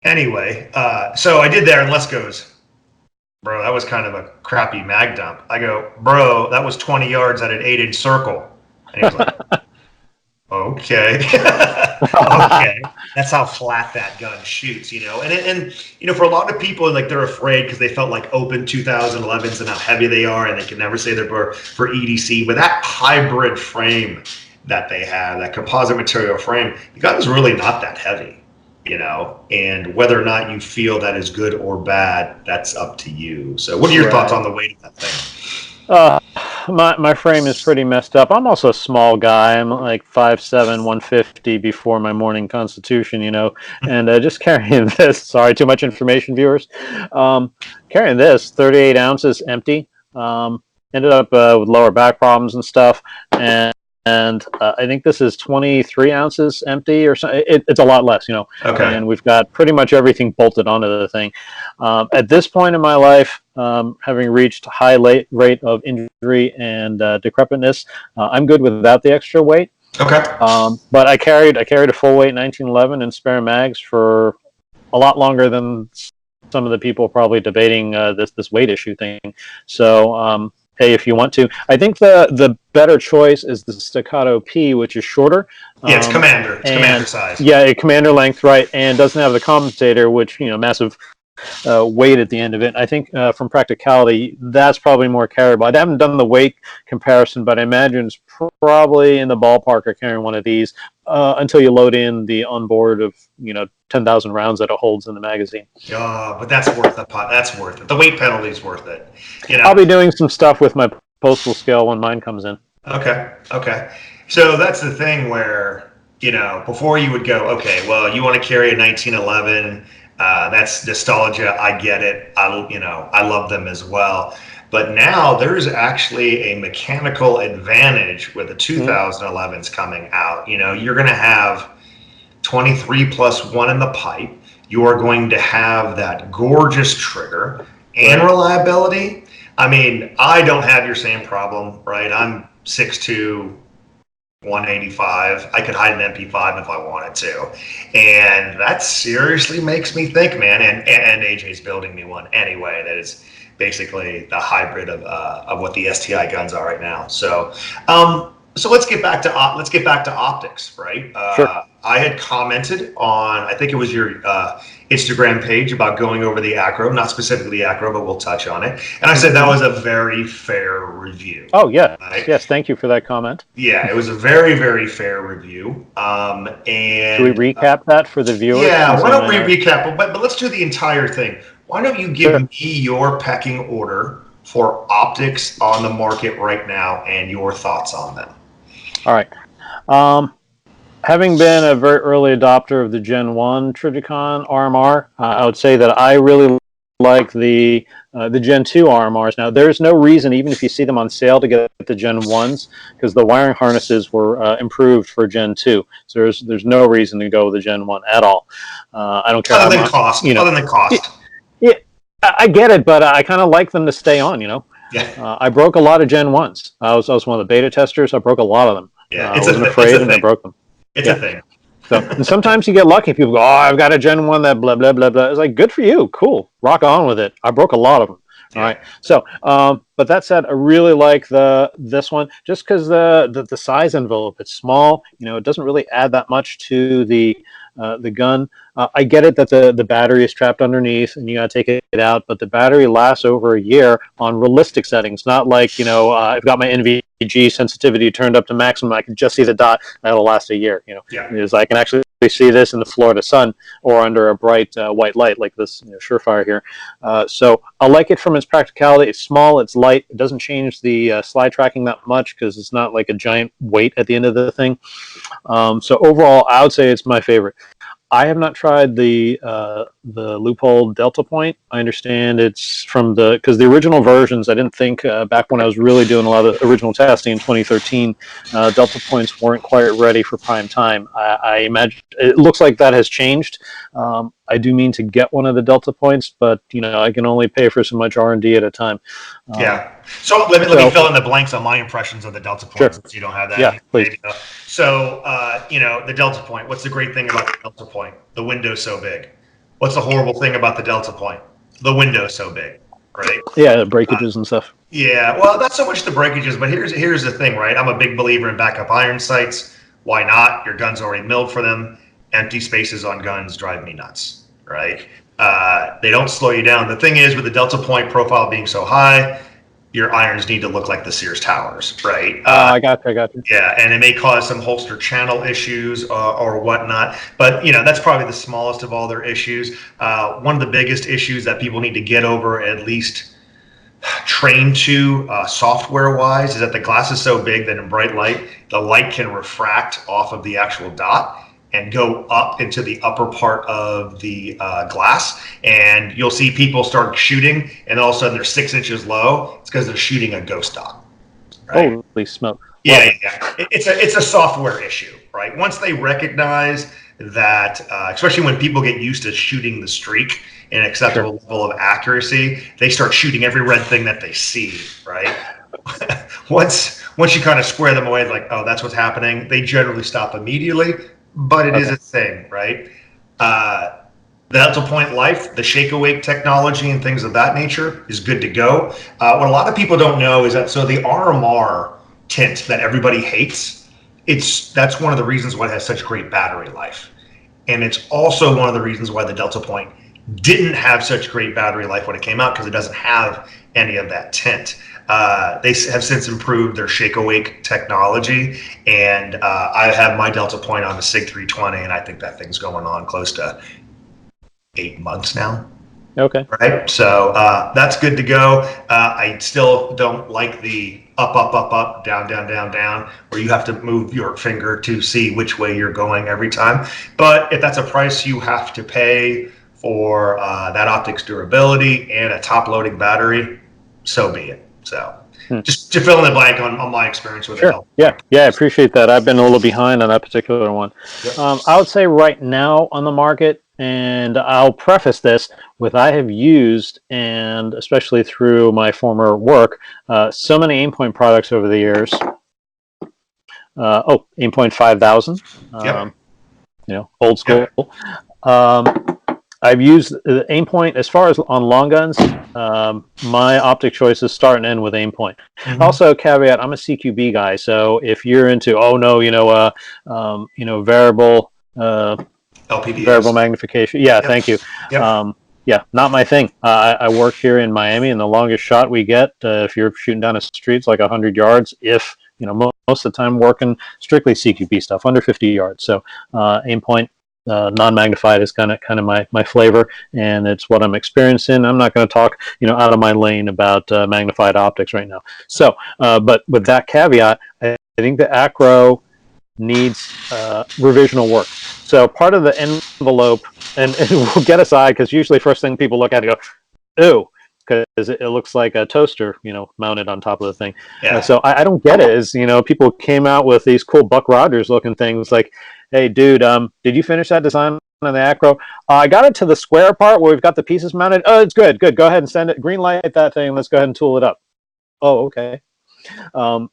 anyway, so I did there, and Les goes, "Bro, that was kind of a crappy mag dump." I go, "Bro, that was 20 yards at an 8-inch circle." And he was like, "Okay." Okay. That's how flat that gun shoots, And for a lot of people, like, they're afraid because they felt like open 2011s and how heavy they are, and they can never say they're for EDC. But that hybrid frame that they have, that composite material frame, the gun's really not that heavy. And whether or not you feel that is good or bad, that's up to you. So what are your thoughts on the weight of that thing? My frame is pretty messed up. I'm also a small guy. I'm like 5'7", 150 before my morning constitution, and just carrying this, sorry, too much information, viewers. Carrying this 38 ounces empty, ended up with lower back problems and stuff. And I think this is 23 ounces empty or something. It's a lot less, Okay. And we've got pretty much everything bolted onto the thing. At this point in my life, having reached a high rate of injury and decrepitness, I'm good without the extra weight. Okay. But I carried a full weight 1911 and spare mags for a lot longer than some of the people probably debating this weight issue thing. So. Hey, if you want to. I think the better choice is the Staccato P, which is shorter. Yeah, it's commander. It's commander size. Yeah, commander length, right, and doesn't have the compensator, which, massive weight at the end of it. I think from practicality, that's probably more carryable. I haven't done the weight comparison, but I imagine it's probably in the ballpark of carrying one of these until you load in the onboard of 10,000 rounds that it holds in the magazine. But that's worth the pot. That's worth it. The weight penalty is worth it. I'll be doing some stuff with my postal scale when mine comes in. Okay. So that's the thing where, before you would go, okay, well, you want to carry a 1911. That's nostalgia. I get it. I love them as well. But now there's actually a mechanical advantage with the 2011s coming out. You're going to have 23 plus 1 in the pipe. You are going to have that gorgeous trigger and reliability. I mean, I don't have your same problem, right? I'm 6'2", 185. I could hide an MP5 if I wanted to. And that seriously makes me think, man. And AJ's building me one anyway. That is basically the hybrid of what the STI guns are right now. So let's get back to optics, right? Sure. I had commented on, I think it was your Instagram page, about going over the acro, not specifically acro, but we'll touch on it. And I said that was a very fair review. Oh, yeah. Right? Yes, thank you for that comment. Yeah, it was a very, very fair review. And should we recap that for the viewers? Yeah, why don't we recap? But let's do the entire thing. Why don't you give me your pecking order for optics on the market right now and your thoughts on them? All right. Having been a very early adopter of the Gen 1 Trijicon RMR, I would say that I really like the Gen 2 RMRs. Now, there's no reason, even if you see them on sale, to get the Gen 1s, because the wiring harnesses were improved for Gen 2. So there's no reason to go with the Gen 1 at all. I don't care Other than cost. Yeah, I get it, but I kind of like them to stay on, Yeah. I broke a lot of Gen 1s. I was one of the beta testers. I broke a lot of them. Yeah, I wasn't afraid, and I broke them. It's a thing. So, and sometimes you get lucky. People go, "Oh, I've got a Gen 1 that blah blah blah blah." It's like, good for you, cool, rock on with it. I broke a lot of them. All right. So, but that said, I really like this one just because the size envelope, it's small. It doesn't really add that much to the gun. I get it that the battery is trapped underneath and you got to take it out, but the battery lasts over a year on realistic settings, not like, I've got my NVG sensitivity turned up to maximum. I can just see the dot. That'll last a year. Because I can actually see this in the Florida sun or under a bright white light like this Surefire here. So I like it from its practicality. It's small, it's light. It doesn't change the slide tracking that much because it's not like a giant weight at the end of the thing. So overall, I would say it's my favorite. I have not tried the Loophole Delta Point. I understand it's from because the original versions, I didn't think back when I was really doing a lot of original testing in 2013, Delta Points weren't quite ready for prime time. I imagine it looks like that has changed. I do mean to get one of the Delta Points, but I can only pay for so much R&D at a time. Yeah. So let me fill in the blanks on my impressions of the Delta Point, since you don't have that. Yeah, please. So the Delta Point. What's the great thing about the Delta Point? The window's so big. What's the horrible thing about the Delta Point? The window's so big, right? Yeah, the breakages and stuff. Yeah. Well, not so much the breakages, but here's the thing, right? I'm a big believer in backup iron sights. Why not? Your gun's already milled for them. Empty spaces on guns drive me nuts, right? They don't slow you down. The thing is, with the Delta Point profile being so high, your irons need to look like the Sears Towers, right? I got you. Yeah, and it may cause some holster channel issues or whatnot, but that's probably the smallest of all their issues. One of the biggest issues that people need to get over, at least train to software-wise, is that the glass is so big that in bright light, the light can refract off of the actual dot and go up into the upper part of the glass. And you'll see people start shooting, and all of a sudden they're 6 inches low. It's because they're shooting a ghost dot. Right? Holy smoke. Yeah. It's a software issue, right? Once they recognize that, especially when people get used to shooting the streak in an acceptable level of accuracy, they start shooting every red thing that they see, right? Once you kind of square them away, like, oh, that's what's happening, they generally stop immediately. But it is a thing, right? The Delta Point Life, the shake awake technology and things of that nature is good to go. What a lot of people don't know is that the RMR tint that everybody hates, that's one of the reasons why it has such great battery life. And it's also one of the reasons why the Delta Point didn't have such great battery life when it came out because it doesn't have any of that tint. They have since improved their shake awake technology, and I have my Delta Point on the SIG 320, and I think that thing's going on close to 8 months now. Okay. Right. So that's good to go. I still don't like the up, down, down, down, down, where you have to move your finger to see which way you're going every time. But if that's a price you have to pay for that optic's durability and a top loading battery, so be it. So just to fill in the blank on my experience with it. Yeah, I appreciate that. I've been a little behind on that particular one. Yep. I would say right now on the market, and I'll preface this with I have used, and especially through my former work, so many Aimpoint products over the years. Aimpoint 5000, old school. Yep. I've used Aimpoint as far as on long guns. My optic choices start and end with Aimpoint. Mm-hmm. Also, caveat: I'm a CQB guy, so if you're into variable LPDS. Variable magnification. Yeah, yep. Thank you. Yep. Not my thing. I work here in Miami, and the longest shot we get, if you're shooting down a street, it's like 100 yards. If most of the time working strictly CQB stuff, under 50 yards. So Aimpoint. Non-magnified is kind of my flavor, and it's what I'm experiencing. I'm not going to talk out of my lane about magnified optics right now. So, but with that caveat, I think the acro needs revisional work. So part of the envelope, and we'll get aside because usually first thing people look at it go, ooh, because it looks like a toaster, mounted on top of the thing. Yeah. So I don't get it. Is people came out with these cool Buck Rogers looking things like, hey, dude, did you finish that design on the acro? I got it to the square part where we've got the pieces mounted. Oh, it's good. Go ahead and send it. Green light that thing. Let's go ahead and tool it up. Oh, okay.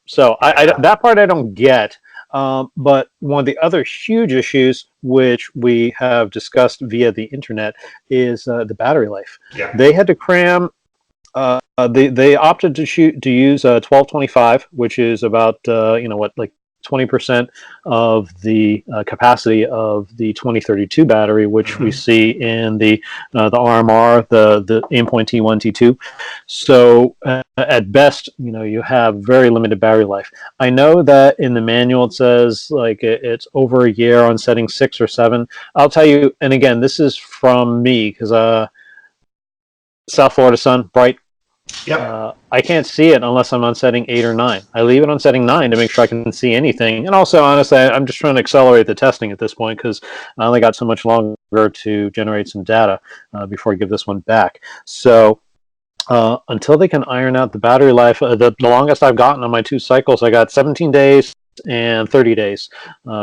So that part I don't get. But one of the other huge issues, which we have discussed via the internet, is the battery life. Yeah. They had to cram. They opted to use 1225, which is about 20% of the capacity of the 2032 battery, which we see in the RMR, the Aimpoint T1, T2. So at best, you have very limited battery life. I know that in the manual it says it's over a year on setting 6 or 7. I'll tell you, and again, this is from me because South Florida sun, bright. Yep. I can't see it unless I'm on setting 8 or 9. I leave it on setting 9 to make sure I can see anything. And also, honestly, I'm just trying to accelerate the testing at this point because I only got so much longer to generate some data before I give this one back. So until they can iron out the battery life, the longest I've gotten on my 2 cycles, I got 17 days and 30 days.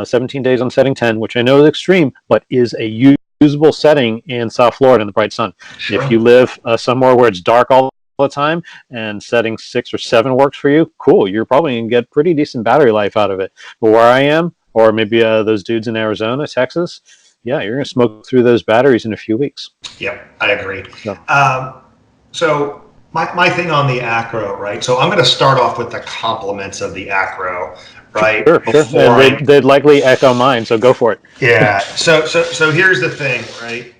17 days on setting 10, which I know is extreme, but is a usable setting in South Florida in the bright sun. Sure. If you live somewhere where it's dark all the time and setting 6 or 7 works for you, cool, you're probably gonna get pretty decent battery life out of it. But where I am, or maybe those dudes in Arizona, Texas, yeah, you're gonna smoke through those batteries in a few weeks. Yep, I agree. Yeah. So my thing on the acro, right? So I'm going to start off with the compliments of the acro, right? Sure. And they'd likely echo mine, so go for it. Yeah. So here's the thing, right?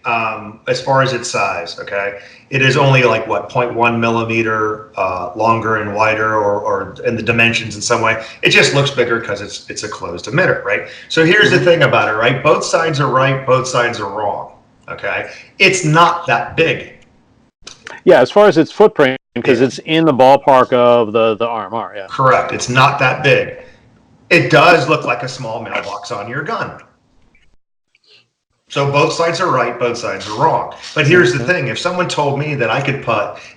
As far as its size, okay, it is only like 0.1 millimeter longer and wider, or in the dimensions in some way. It just looks bigger because it's a closed emitter, right? So here's the thing about it, right? Both sides are right, both sides are wrong. Okay, it's not that big. Yeah, as far as its footprint, because it's in the ballpark of the RMR. Yeah, correct. It's not that big. It does look like a small mailbox on your gun. So both sides are right, both sides are wrong. But here's the thing: if someone told me that I could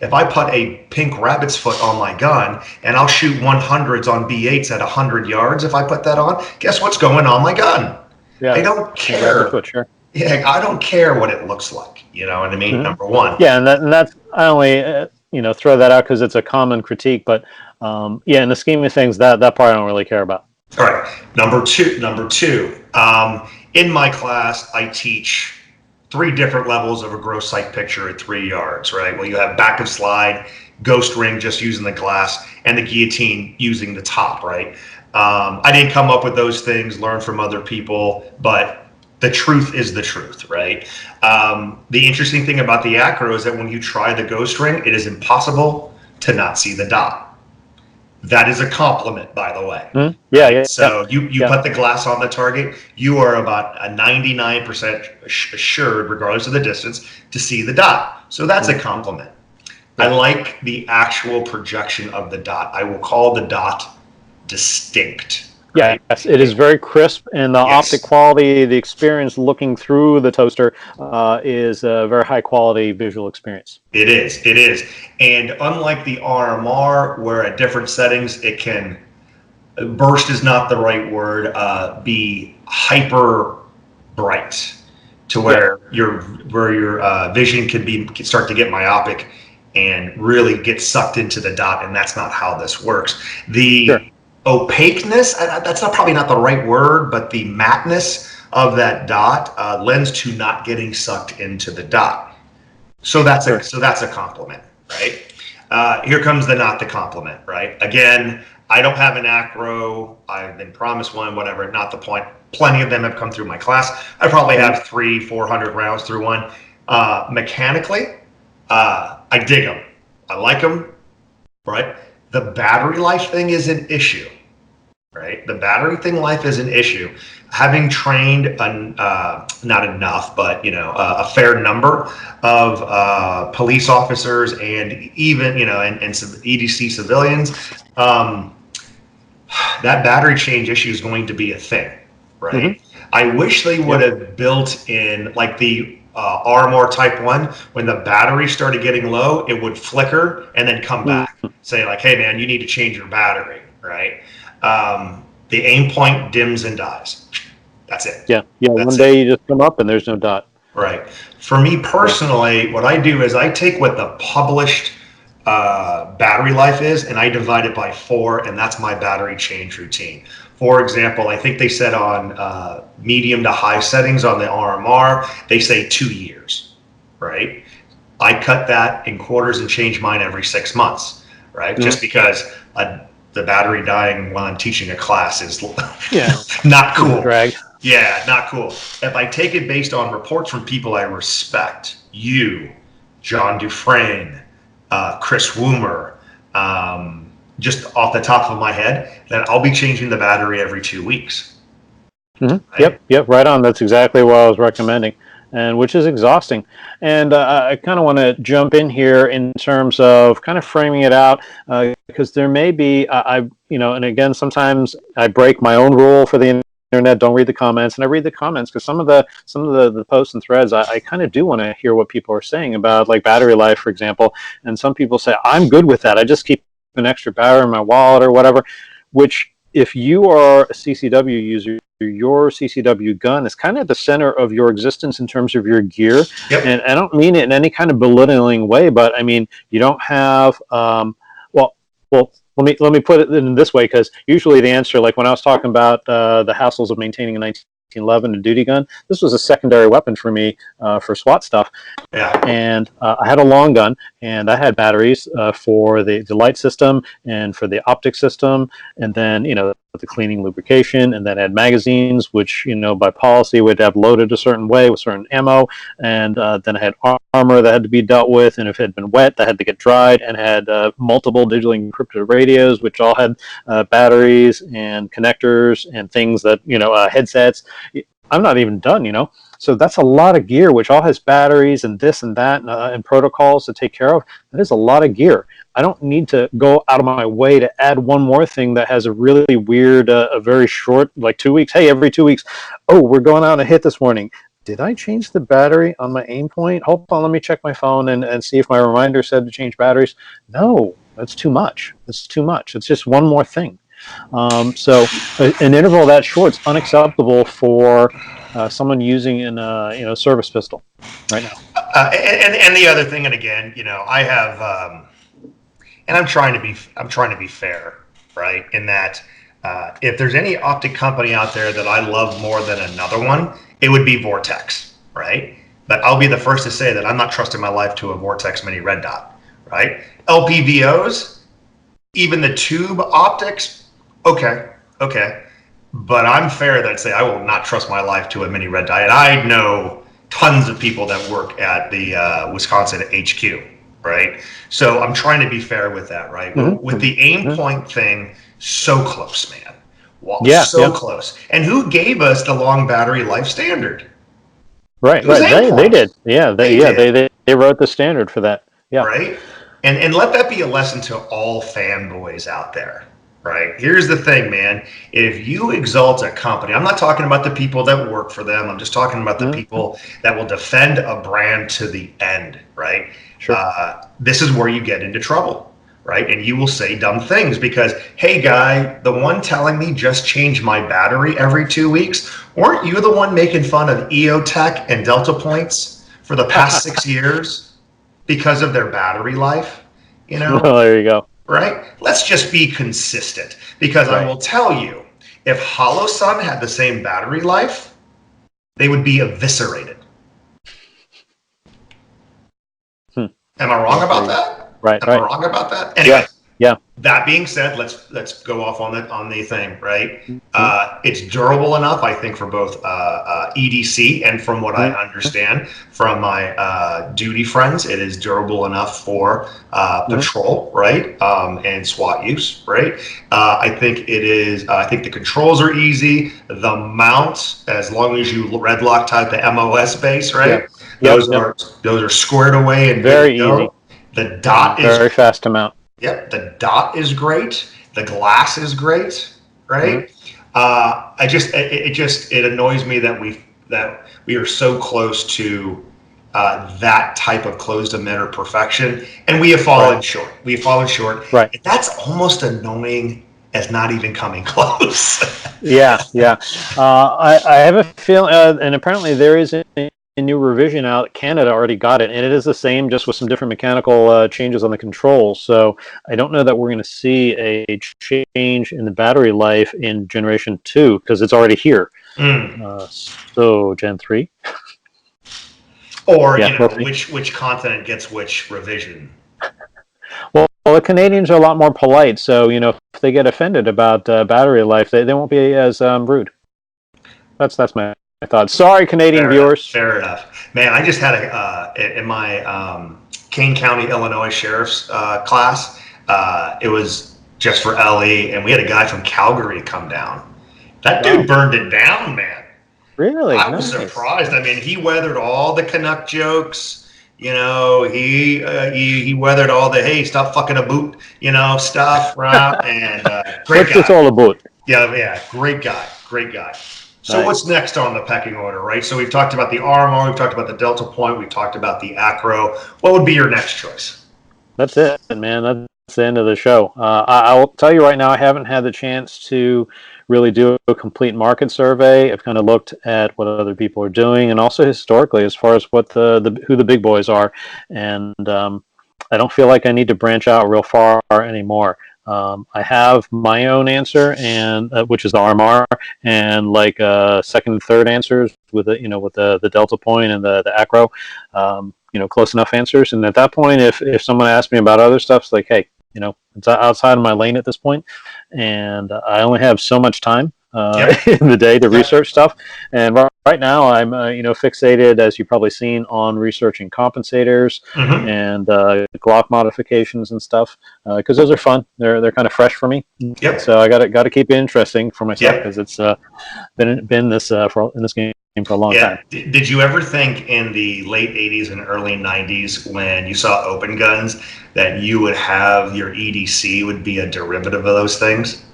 if I put a pink rabbit's foot on my gun and I'll shoot 100s on B8s at 100 yards, if I put that on, guess what's going on my gun? Yeah, I don't care. Foot, sure. Yeah, I don't care what it looks like. You know what I mean? Number one. Yeah, and that's I only throw that out because it's a common critique. But in the scheme of things, that part I don't really care about. All right. Number two. In my class, I teach 3 different levels of a gross sight picture at 3 yards. Right. Well, you have back of slide, ghost ring, just using the glass, and the guillotine using the top. Right. I didn't come up with those things. Learn from other people, but the truth is the truth, right? The interesting thing about the Acro is that when you try the ghost ring, it is impossible to not see the dot. That is a compliment, by the way. Yeah, right? yeah. So you put the glass on the target, you are about a 99% assured, regardless of the distance, to see the dot. So that's a compliment. I like the actual projection of the dot. I will call the dot distinct. Right? Yes, it is very crisp, and the optic quality, the experience looking through the toaster is a very high quality visual experience. It is. And unlike the RMR, where at different settings it can, burst is not the right word, be hyper bright to where your vision can start to get myopic and really get sucked into the dot, and that's not how this works. The opaqueness, that's probably not the right word, but the mateness of that dot lends to not getting sucked into the dot. So that's a compliment, right? Here comes not the compliment, right? Again, I don't have an Acro. I've been promised one, whatever, not the point. Plenty of them have come through my class. I probably have 300-400 rounds through one. Mechanically, I dig them. I like them, right? The battery life thing is an issue, right? The battery thing life is an issue. Having trained, not enough, but, a fair number of police officers and even, and some EDC civilians, that battery change issue is going to be a thing, right? I wish they would have built in, like the RMR Type 1, when the battery started getting low, it would flicker and then come back, say like, hey man, you need to change your battery, right? The aim point dims and dies. That's it. Yeah. One day you just come up and there's no dot. Right. For me personally, what I do is I take what the published battery life is, and I divide it by 4, and that's my battery change routine. For example, I think they said on medium to high settings on the RMR, they say 2 years, right? I cut that in quarters and change mine every 6 months, right? Just because the battery dying while I'm teaching a class is not cool. Drag. Yeah, not cool. If I take it based on reports from people I respect, you, John Dufresne, Chris Woomer, just off the top of my head, then I'll be changing the battery every 2 weeks. Right? Yep, right on. That's exactly what I was recommending, and which is exhausting. And I kind of want to jump in here in terms of kind of framing it out, because there may be, and again, sometimes I break my own rule for the internet. Don't read the comments, and I read the comments because some of the posts and threads, I kind of do want to hear what people are saying about, like battery life, for example. And some people say, I'm good with that. I just keep an extra battery in my wallet or whatever, which if you are a CCW user, your CCW gun is kind of at the center of your existence in terms of your gear. And I don't mean it in any kind of belittling way, but I mean, you don't have, let me put it in this way, because usually the answer, like when I was talking about the hassles of maintaining a 1911 duty gun, this was a secondary weapon for me for SWAT stuff. And I had a long gun, and I had batteries for the light system and for the optic system, and then the cleaning, lubrication, and then I had magazines, which by policy would have loaded a certain way with certain ammo, and then I had armor that had to be dealt with, and if it had been wet, that had to get dried, and had multiple digitally encrypted radios, which all had batteries and connectors and things that headsets. I'm not even done, So that's a lot of gear, which all has batteries and this and that and protocols to take care of. That is a lot of gear. I don't need to go out of my way to add one more thing that has a really weird, a very short, like 2 weeks. Hey, every 2 weeks, oh, we're going out on a hit this morning. Did I change the battery on my aim point? Hold on, let me check my phone and see if my reminder said to change batteries. No, that's too much. It's too much. It's just one more thing. So an interval that short is unacceptable for someone using in a service pistol right now. And the other thing, and again, I have, and I'm trying to be fair, right? In that, if there's any optic company out there that I love more than another one, it would be Vortex, right? But I'll be the first to say that I'm not trusting my life to a Vortex Mini Red Dot, right? LPVOs, even the tube optics, okay. but I'm fair that say I will not trust my life to a mini red dye. And I know tons of people that work at the Wisconsin HQ, right? So I'm trying to be fair with that, right? With the aim point thing, so close, man. Well, so close. And who gave us the long battery life standard? Right. It was aim They point. did. Yeah. They wrote the standard for that. Yeah. Right. And let that be a lesson to all fanboys out there. Right. Here's the thing, man. If you exalt a company, I'm not talking about the people that work for them. I'm just talking about the people that will defend a brand to the end. Right. Sure. This is where you get into trouble. Right. And you will say dumb things because, hey, guy, the one telling me just change my battery every 2 weeks. Weren't you the one making fun of EOTech and Delta Points for the past 6 years because of their battery life? You know, Oh, there you go. right? Let's just be consistent because I will tell you, if Holosun had the same battery life, they would be eviscerated. Am I wrong about that? Right. Am I wrong about that? Anyway, Yeah. That being said, let's go off on the thing, right? It's durable enough, I think, for both EDC and from what I understand from my duty friends, it is durable enough for patrol, right? And SWAT use, right? I think it is. I think the controls are easy. The mount, as long as you red Loctite the MOS base, right? Those are squared away and very easy. The dot is very fast to mount. Yep, the dot is great. The glass is great, right? It annoys me that we are so close to that type of closed emitter perfection, and we have fallen short. We have fallen short. Right. And that's almost annoying as not even coming close. Yeah. I have a feeling, and apparently there is a new revision out. Canada already got it, and it is the same, just with some different mechanical changes on the controls. So I don't know that we're going to see a change in the battery life in Generation 2 because it's already here. So Gen 3. Or which continent gets which revision? Well, the Canadians are a lot more polite, so if they get offended about battery life, they won't be as rude. That's my thoughts. Sorry, Canadian viewers. Fair enough, man. I just had in my Kane County, Illinois Sheriff's class. It was just for LE, and we had a guy from Calgary come down. That dude burned it down, man. Really? I was surprised. I mean, he weathered all the Canuck jokes. He weathered all the hey, stop fucking a boot, stuff. Right? And great guy. What's all about? Yeah, great guy. So what's next on the pecking order, right? So we've talked about the Armor, we've talked about the Delta Point, we've talked about the Acro. What would be your next choice? That's it, man. That's the end of the show. I'll tell you right now, I haven't had the chance to really do a complete market survey. I've kind of looked at what other people are doing, and also historically, as far as what who the big boys are. And I don't feel like I need to branch out real far anymore. I have my own answer, and which is the RMR, and like second and third answers with the Delta Point and the Acro, close enough answers. And at that point, if someone asks me about other stuff, it's like, hey, it's outside of my lane at this point, and I only have so much time in the day to research stuff. And right now, I'm fixated, as you've probably seen, on researching compensators and Glock modifications and stuff because those are fun. They're kind of fresh for me. Yep. So I got to keep it interesting for myself because it's been this in this game for a long time. Did you ever think in the late 80s and early 90s when you saw open guns that you would have your EDC would be a derivative of those things?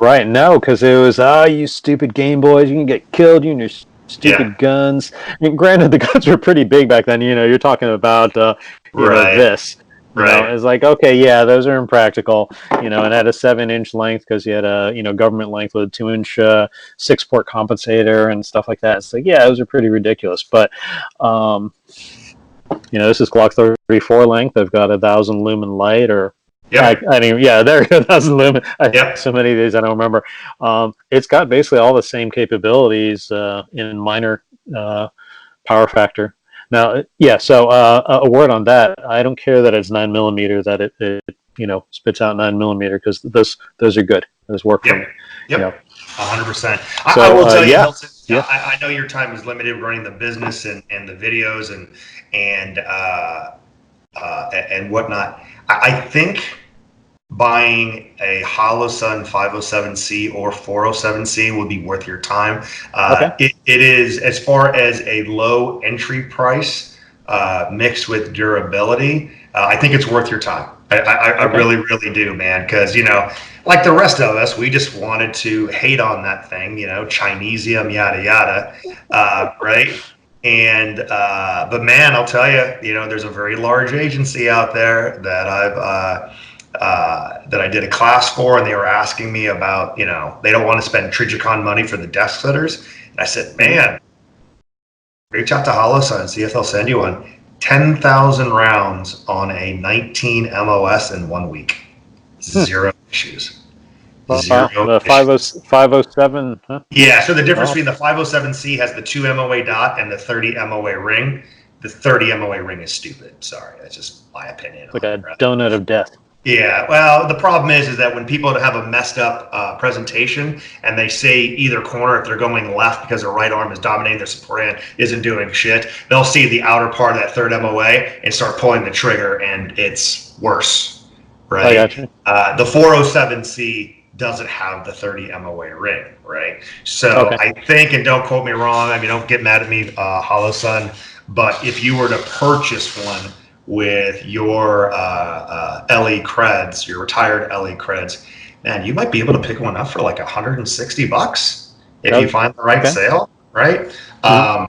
Right, no, because it was, you stupid Game Boys, you can get killed, you and your stupid guns. I mean, granted, the guns were pretty big back then, you're talking about this. It's like, okay, yeah, those are impractical, and had a 7-inch length because you had a, government length with a 2-inch 6-port compensator and stuff like that. It's like, yeah, those are pretty ridiculous. But, this is Glock 34 length. I've got 1,000 lumen light or... there you go, 1,000 lumen. So many of these I don't remember. It's got basically all the same capabilities in minor power factor. Now, so a word on that. I don't care that it's 9mm, that it spits out 9mm because those are good. Those work for me. 100%. So I will tell you, yeah, Hilton. yeah. I know your time is limited running the business and the videos and and whatnot. I think buying a Holosun 507C or 407C would be worth your time. Okay. It is, as far as a low entry price mixed with durability. I think it's worth your time. I Okay. really, really do, man. Because, like the rest of us, we just wanted to hate on that thing, Chinesium, yada, yada, right? And but man, I'll tell you, there's a very large agency out there that I did a class for, and they were asking me about, they don't want to spend Trigicon money for the desk setters. And I said, man, reach out to Holosun and see if they'll send you one. 10,000 rounds on a 19 MOS in 1 week. Zero issues. Zero The issues. 507, huh? Yeah, so the difference Well, between the 507C has the 2 MOA dot and the 30 MOA ring. The 30 MOA ring is stupid. Sorry, that's just my opinion it's like on it. a Right? donut of death. Yeah, well, the problem is that when people have a messed up presentation and they say either corner, if they're going left because their right arm is dominating, their support hand isn't doing shit, they'll see the outer part of that third MOA and start pulling the trigger, and it's worse, I right? got you. The 407C doesn't have the 30 MOA ring, right? So Okay. I think, and don't quote me wrong, I mean, don't get mad at me, Holosun, but if you were to purchase one with your LE creds, your retired LE creds, man, you might be able to pick one up for like $160 if you find the right Okay. sale, right? Mhm.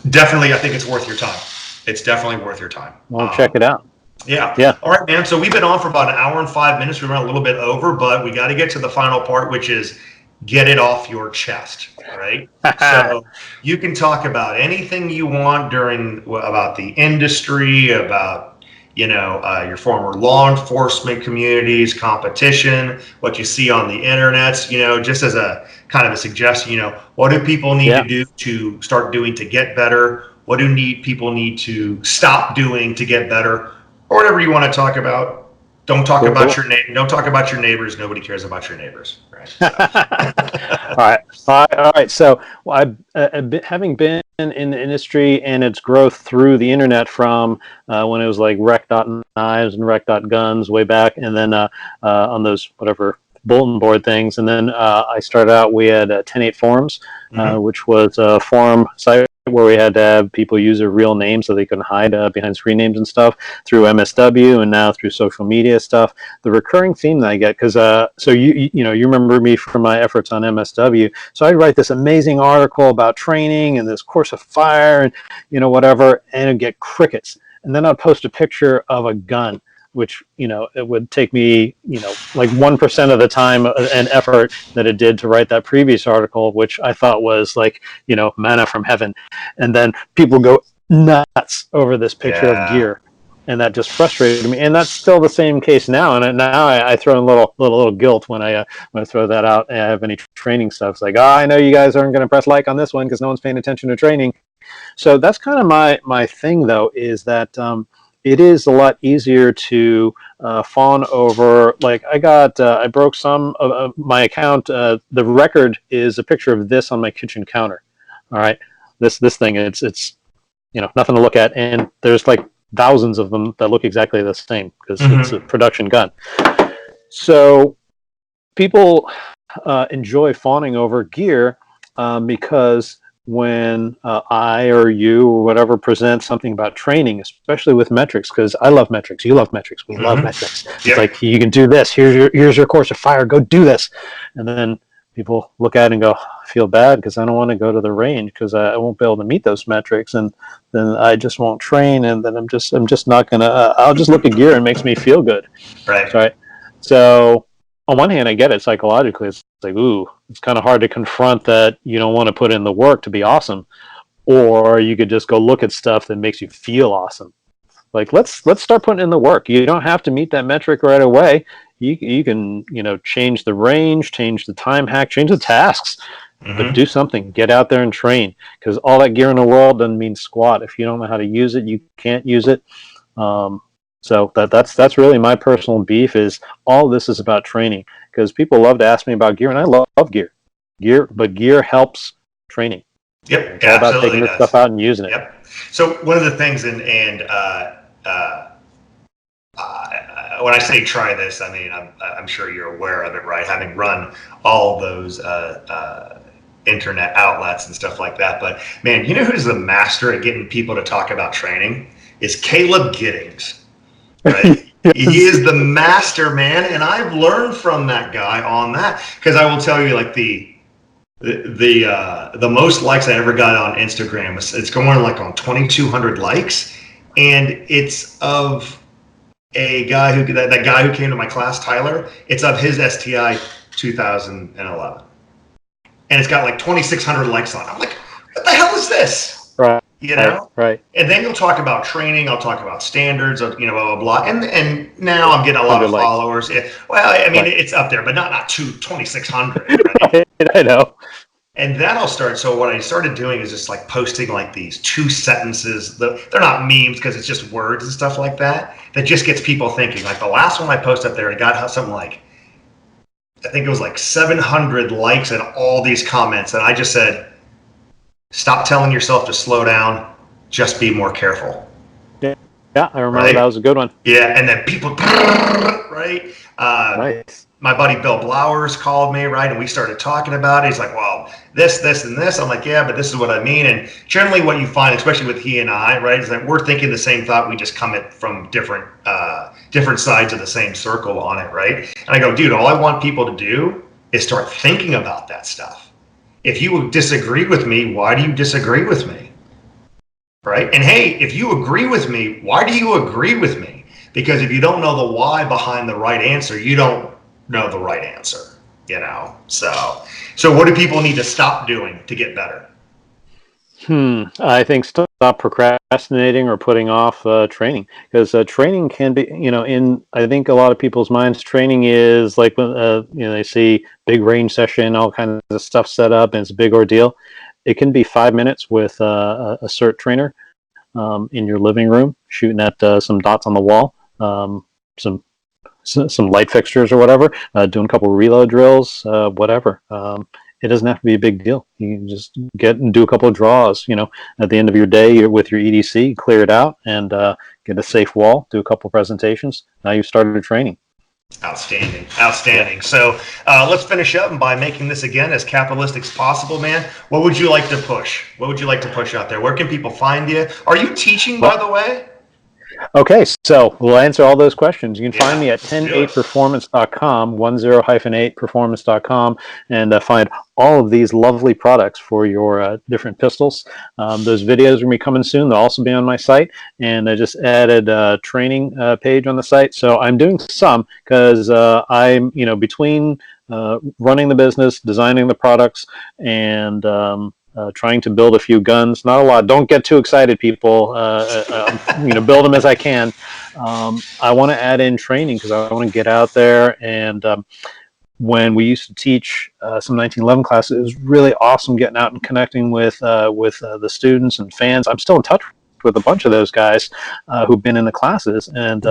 Definitely, I think it's worth your time. It's definitely worth your time. We'll check it out. Yeah. Yeah. All right, man. So we've been on for about an hour and 5 minutes. We ran a little bit over, but we got to get to the final part, which is get it off your chest, right? So you can talk about anything you want about the industry, about your former law enforcement communities, competition, what you see on the internet. Just as a kind of a suggestion. What do people need Yeah. to do to start doing to get better? What do people need to stop doing to get better? Or whatever you want to talk about. Don't talk about Cool. your name. Don't talk about your neighbors. Nobody cares about your neighbors, right? So. All right. All right. So, having been in the industry and its growth through the internet from when it was like rec.knives and rec.guns way back, and then on those whatever bulletin board things, and then I started out. We had 10.8 forums, which was a forum site where we had to have people use their real name so they couldn't hide behind screen names and stuff through MSW and now through social media stuff. The recurring theme that I get, because so you remember me from my efforts on MSW, so I'd write this amazing article about training and this course of fire and whatever, and it'd get crickets. And then I'd post a picture of a gun, which it would take me like 1% of the time and effort that it did to write that previous article, which I thought was like manna from heaven. And then people go nuts over this picture of gear, and that just frustrated me. And that's still the same case now. And now I throw in a little guilt when I throw that out and I have any training stuff. It's like, I know you guys aren't going to press like on this one because no one's paying attention to training. So that's kind of my thing, though, is that it is a lot easier to fawn over. Like I broke some of my account. The record is a picture of this on my kitchen counter. All right, this thing, it's nothing to look at, and there's like thousands of them that look exactly the same because it's a production gun. So people enjoy fawning over gear because when I or you or whatever present something about training, especially with metrics, because I love metrics, you love metrics, we love metrics. It's like, you can do this. Here's your course of fire. Go do this. And then people look at it and go, I feel bad because I don't want to go to the range because I won't be able to meet those metrics, and then I just won't train, and then I'm just not gonna. I'll just look at gear and it makes me feel good. Right. So on one hand, I get it psychologically. It's like, ooh, it's kind of hard to confront that you don't want to put in the work to be awesome, or you could just go look at stuff that makes you feel awesome. Like let's start putting in the work. You don't have to meet that metric right away. You can change the range, change the time hack, change the tasks, but do something. Get out there and train, because all that gear in the world doesn't mean squat. If you don't know how to use it, you can't use it. So that's really my personal beef. Is all this is about training, because people love to ask me about gear, and I love gear. gear helps training. Yep, It's all about taking this stuff out and using it. Yep. So one of the things, when I say try this, I mean I'm sure you're aware of it, right? Having run all those internet outlets and stuff like that. But man, you know who's the master at getting people to talk about training? Is Caleb Giddings, right? Yes. He is the master, man, and I've learned from that guy on that, because I will tell you, like the most likes I ever got on Instagram, it's going like on 2,200 likes, and it's of a guy that guy who came to my class, Tyler. It's of his STI 2011, and it's got like 2,600 likes on it. I'm like, what the hell is this? Right. You know, right. And then you'll talk about training. I'll talk about standards. Blah blah blah. And now I'm getting a lot of followers. Well, I mean, it's up there, but not 2,600. Right? I know. And that'll start. So what I started doing is just like posting like these 2 sentences. They're not memes because it's just words and stuff like that. That just gets people thinking. Like the last one I posted up there, it got something like, I think it was like 700 likes and all these comments. And I just said, stop telling yourself to slow down. Just be more careful. Yeah, I remember that was a good one. Yeah, and then people, right? Nice. My buddy Bill Blowers called me, right? And we started talking about it. He's like, well, this, and this. I'm like, yeah, but this is what I mean. And generally what you find, especially with he and I, right, is that we're thinking the same thought. We just come at from different sides of the same circle on it, right? And I go, dude, all I want people to do is start thinking about that stuff. If you disagree with me, why do you disagree with me? Right? And hey, if you agree with me, why do you agree with me? Because if you don't know the why behind the right answer, you don't know the right answer, So what do people need to stop doing to get better? I think stop procrastinating or putting off training, because training can be, I think a lot of people's minds, training is like when they see big range session, all kinds of stuff set up, and it's a big ordeal. It can be 5 minutes with a cert trainer in your living room, shooting at some dots on the wall, some light fixtures or whatever, doing a couple of reload drills, whatever. It doesn't have to be a big deal. You can just get and do a couple of draws, at the end of your day with your EDC, clear it out and get a safe wall, do a couple of presentations. Now you've started training. Outstanding. Yeah. So let's finish up by making this again as capitalistic as possible, man. What would you like to push? What would you like to push out there? Where can people find you? Are you teaching, by the way? Okay, so we'll answer all those questions. You can find me at 108performance.com, 10-8performance.com, and find all of these lovely products for your different pistols. Those videos are going to be coming soon. They'll also be on my site, and I just added a training page on the site. So I'm doing some because I'm, between running the business, designing the products, and trying to build a few guns. Not a lot. Don't get too excited, people. Build them as I can. I want to add in training because I want to get out there. And when we used to teach some 1911 classes, it was really awesome getting out and connecting with the students and fans. I'm still in touch with a bunch of those guys who've been in the classes, and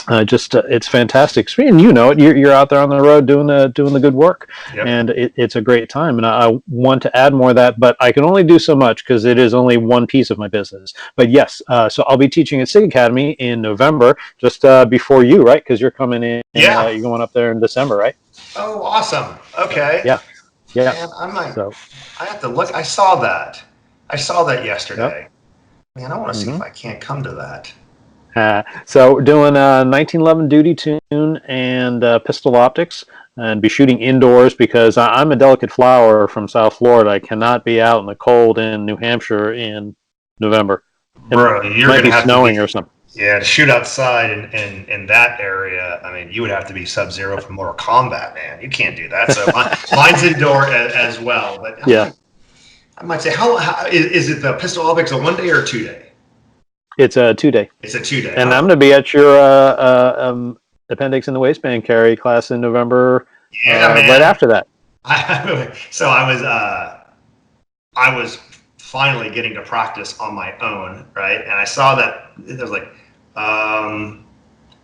it's fantastic. And you're out there on the road doing the good work. Yep. And it's a great time. And I want to add more of that, but I can only do so much because it is only one piece of my business. But yes, so I'll be teaching at SIG Academy in November, just before you, right? Because you're coming in. Yeah. You're going up there in December, right? Oh, awesome. Okay. Yeah. Man, I have to look. I saw that yesterday. Yep. Man, I want to see if I can't come to that. So doing 1911 duty tune and pistol optics, and be shooting indoors because I'm a delicate flower from South Florida. I cannot be out in the cold in New Hampshire in November. Bro, you're going to have snowing or something. Yeah, to shoot outside in that area, I mean, you would have to be Sub-Zero from Mortal Kombat, man. You can't do that. So mine's indoor as well. But yeah, I might say, how is it the pistol optics a 1 day or a 2 day? It's a 2 day. It's a 2 day. And I'm going to be at your appendix in the waistband carry class in November. Yeah, man. Right after that. So I was finally getting to practice on my own, right? And I saw that it was like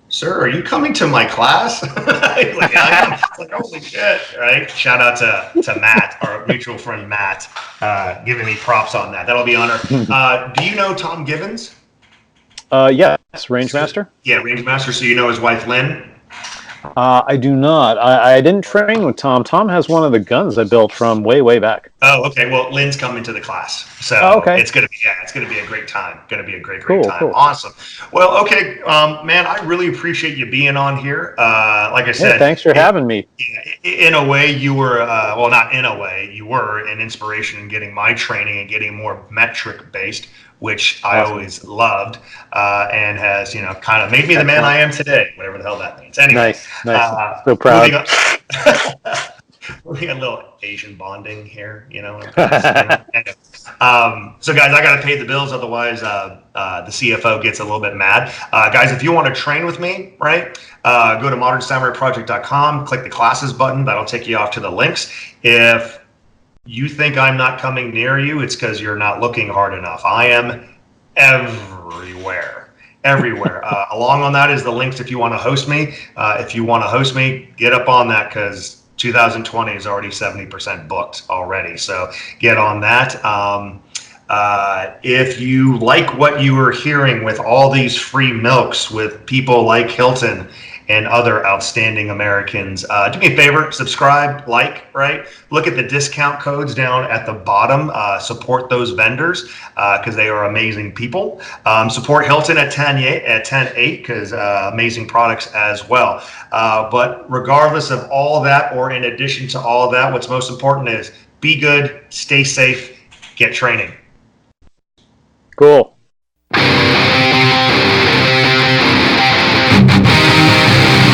sir, are you coming to my class? He's like, yeah, I am. It's like, holy shit, right? Shout out to Matt, our mutual friend Matt, giving me props on that. That'll be honor. Do you know Tom Givens? Yes, Range Master. Yeah, Range Master. So you know his wife Lynn? I do not. I didn't train with Tom. Tom has one of the guns I built from way back. Oh, okay. Well, Lynn's coming to the class, so Okay. it's gonna be a great time. Gonna be a great Cool, time. cool. Awesome. Well, okay, man. I really appreciate you being on here. Like I said, thanks for having me. In a way, you were well, not in a way, you were an inspiration in getting my training and getting more metric based, which I always loved, and has kind of made me the man I am today, whatever the hell that means. Anyway, nice. So proud. We got a little Asian bonding here, So guys, I got to pay the bills, otherwise the CFO gets a little bit mad. Guys, if you want to train with me, right, go to modernsamuraiproject.com, click the classes button. That'll take you off to the links. If you think I'm not coming near you, it's because you're not looking hard enough. I am everywhere. Along on that is the links if you want to host me. If you want to host me, get up on that, because 2020 is already 70% booked already. So get on that. If you like what you are hearing with all these free milks with people like Hilton and other outstanding Americans, do me a favor, subscribe, right? Look at the discount codes down at the bottom. Support those vendors because they are amazing people. Support Hilton at 10.8 because amazing products as well. But regardless of all that, or in addition to all that, what's most important is be good, stay safe, get training. Cool.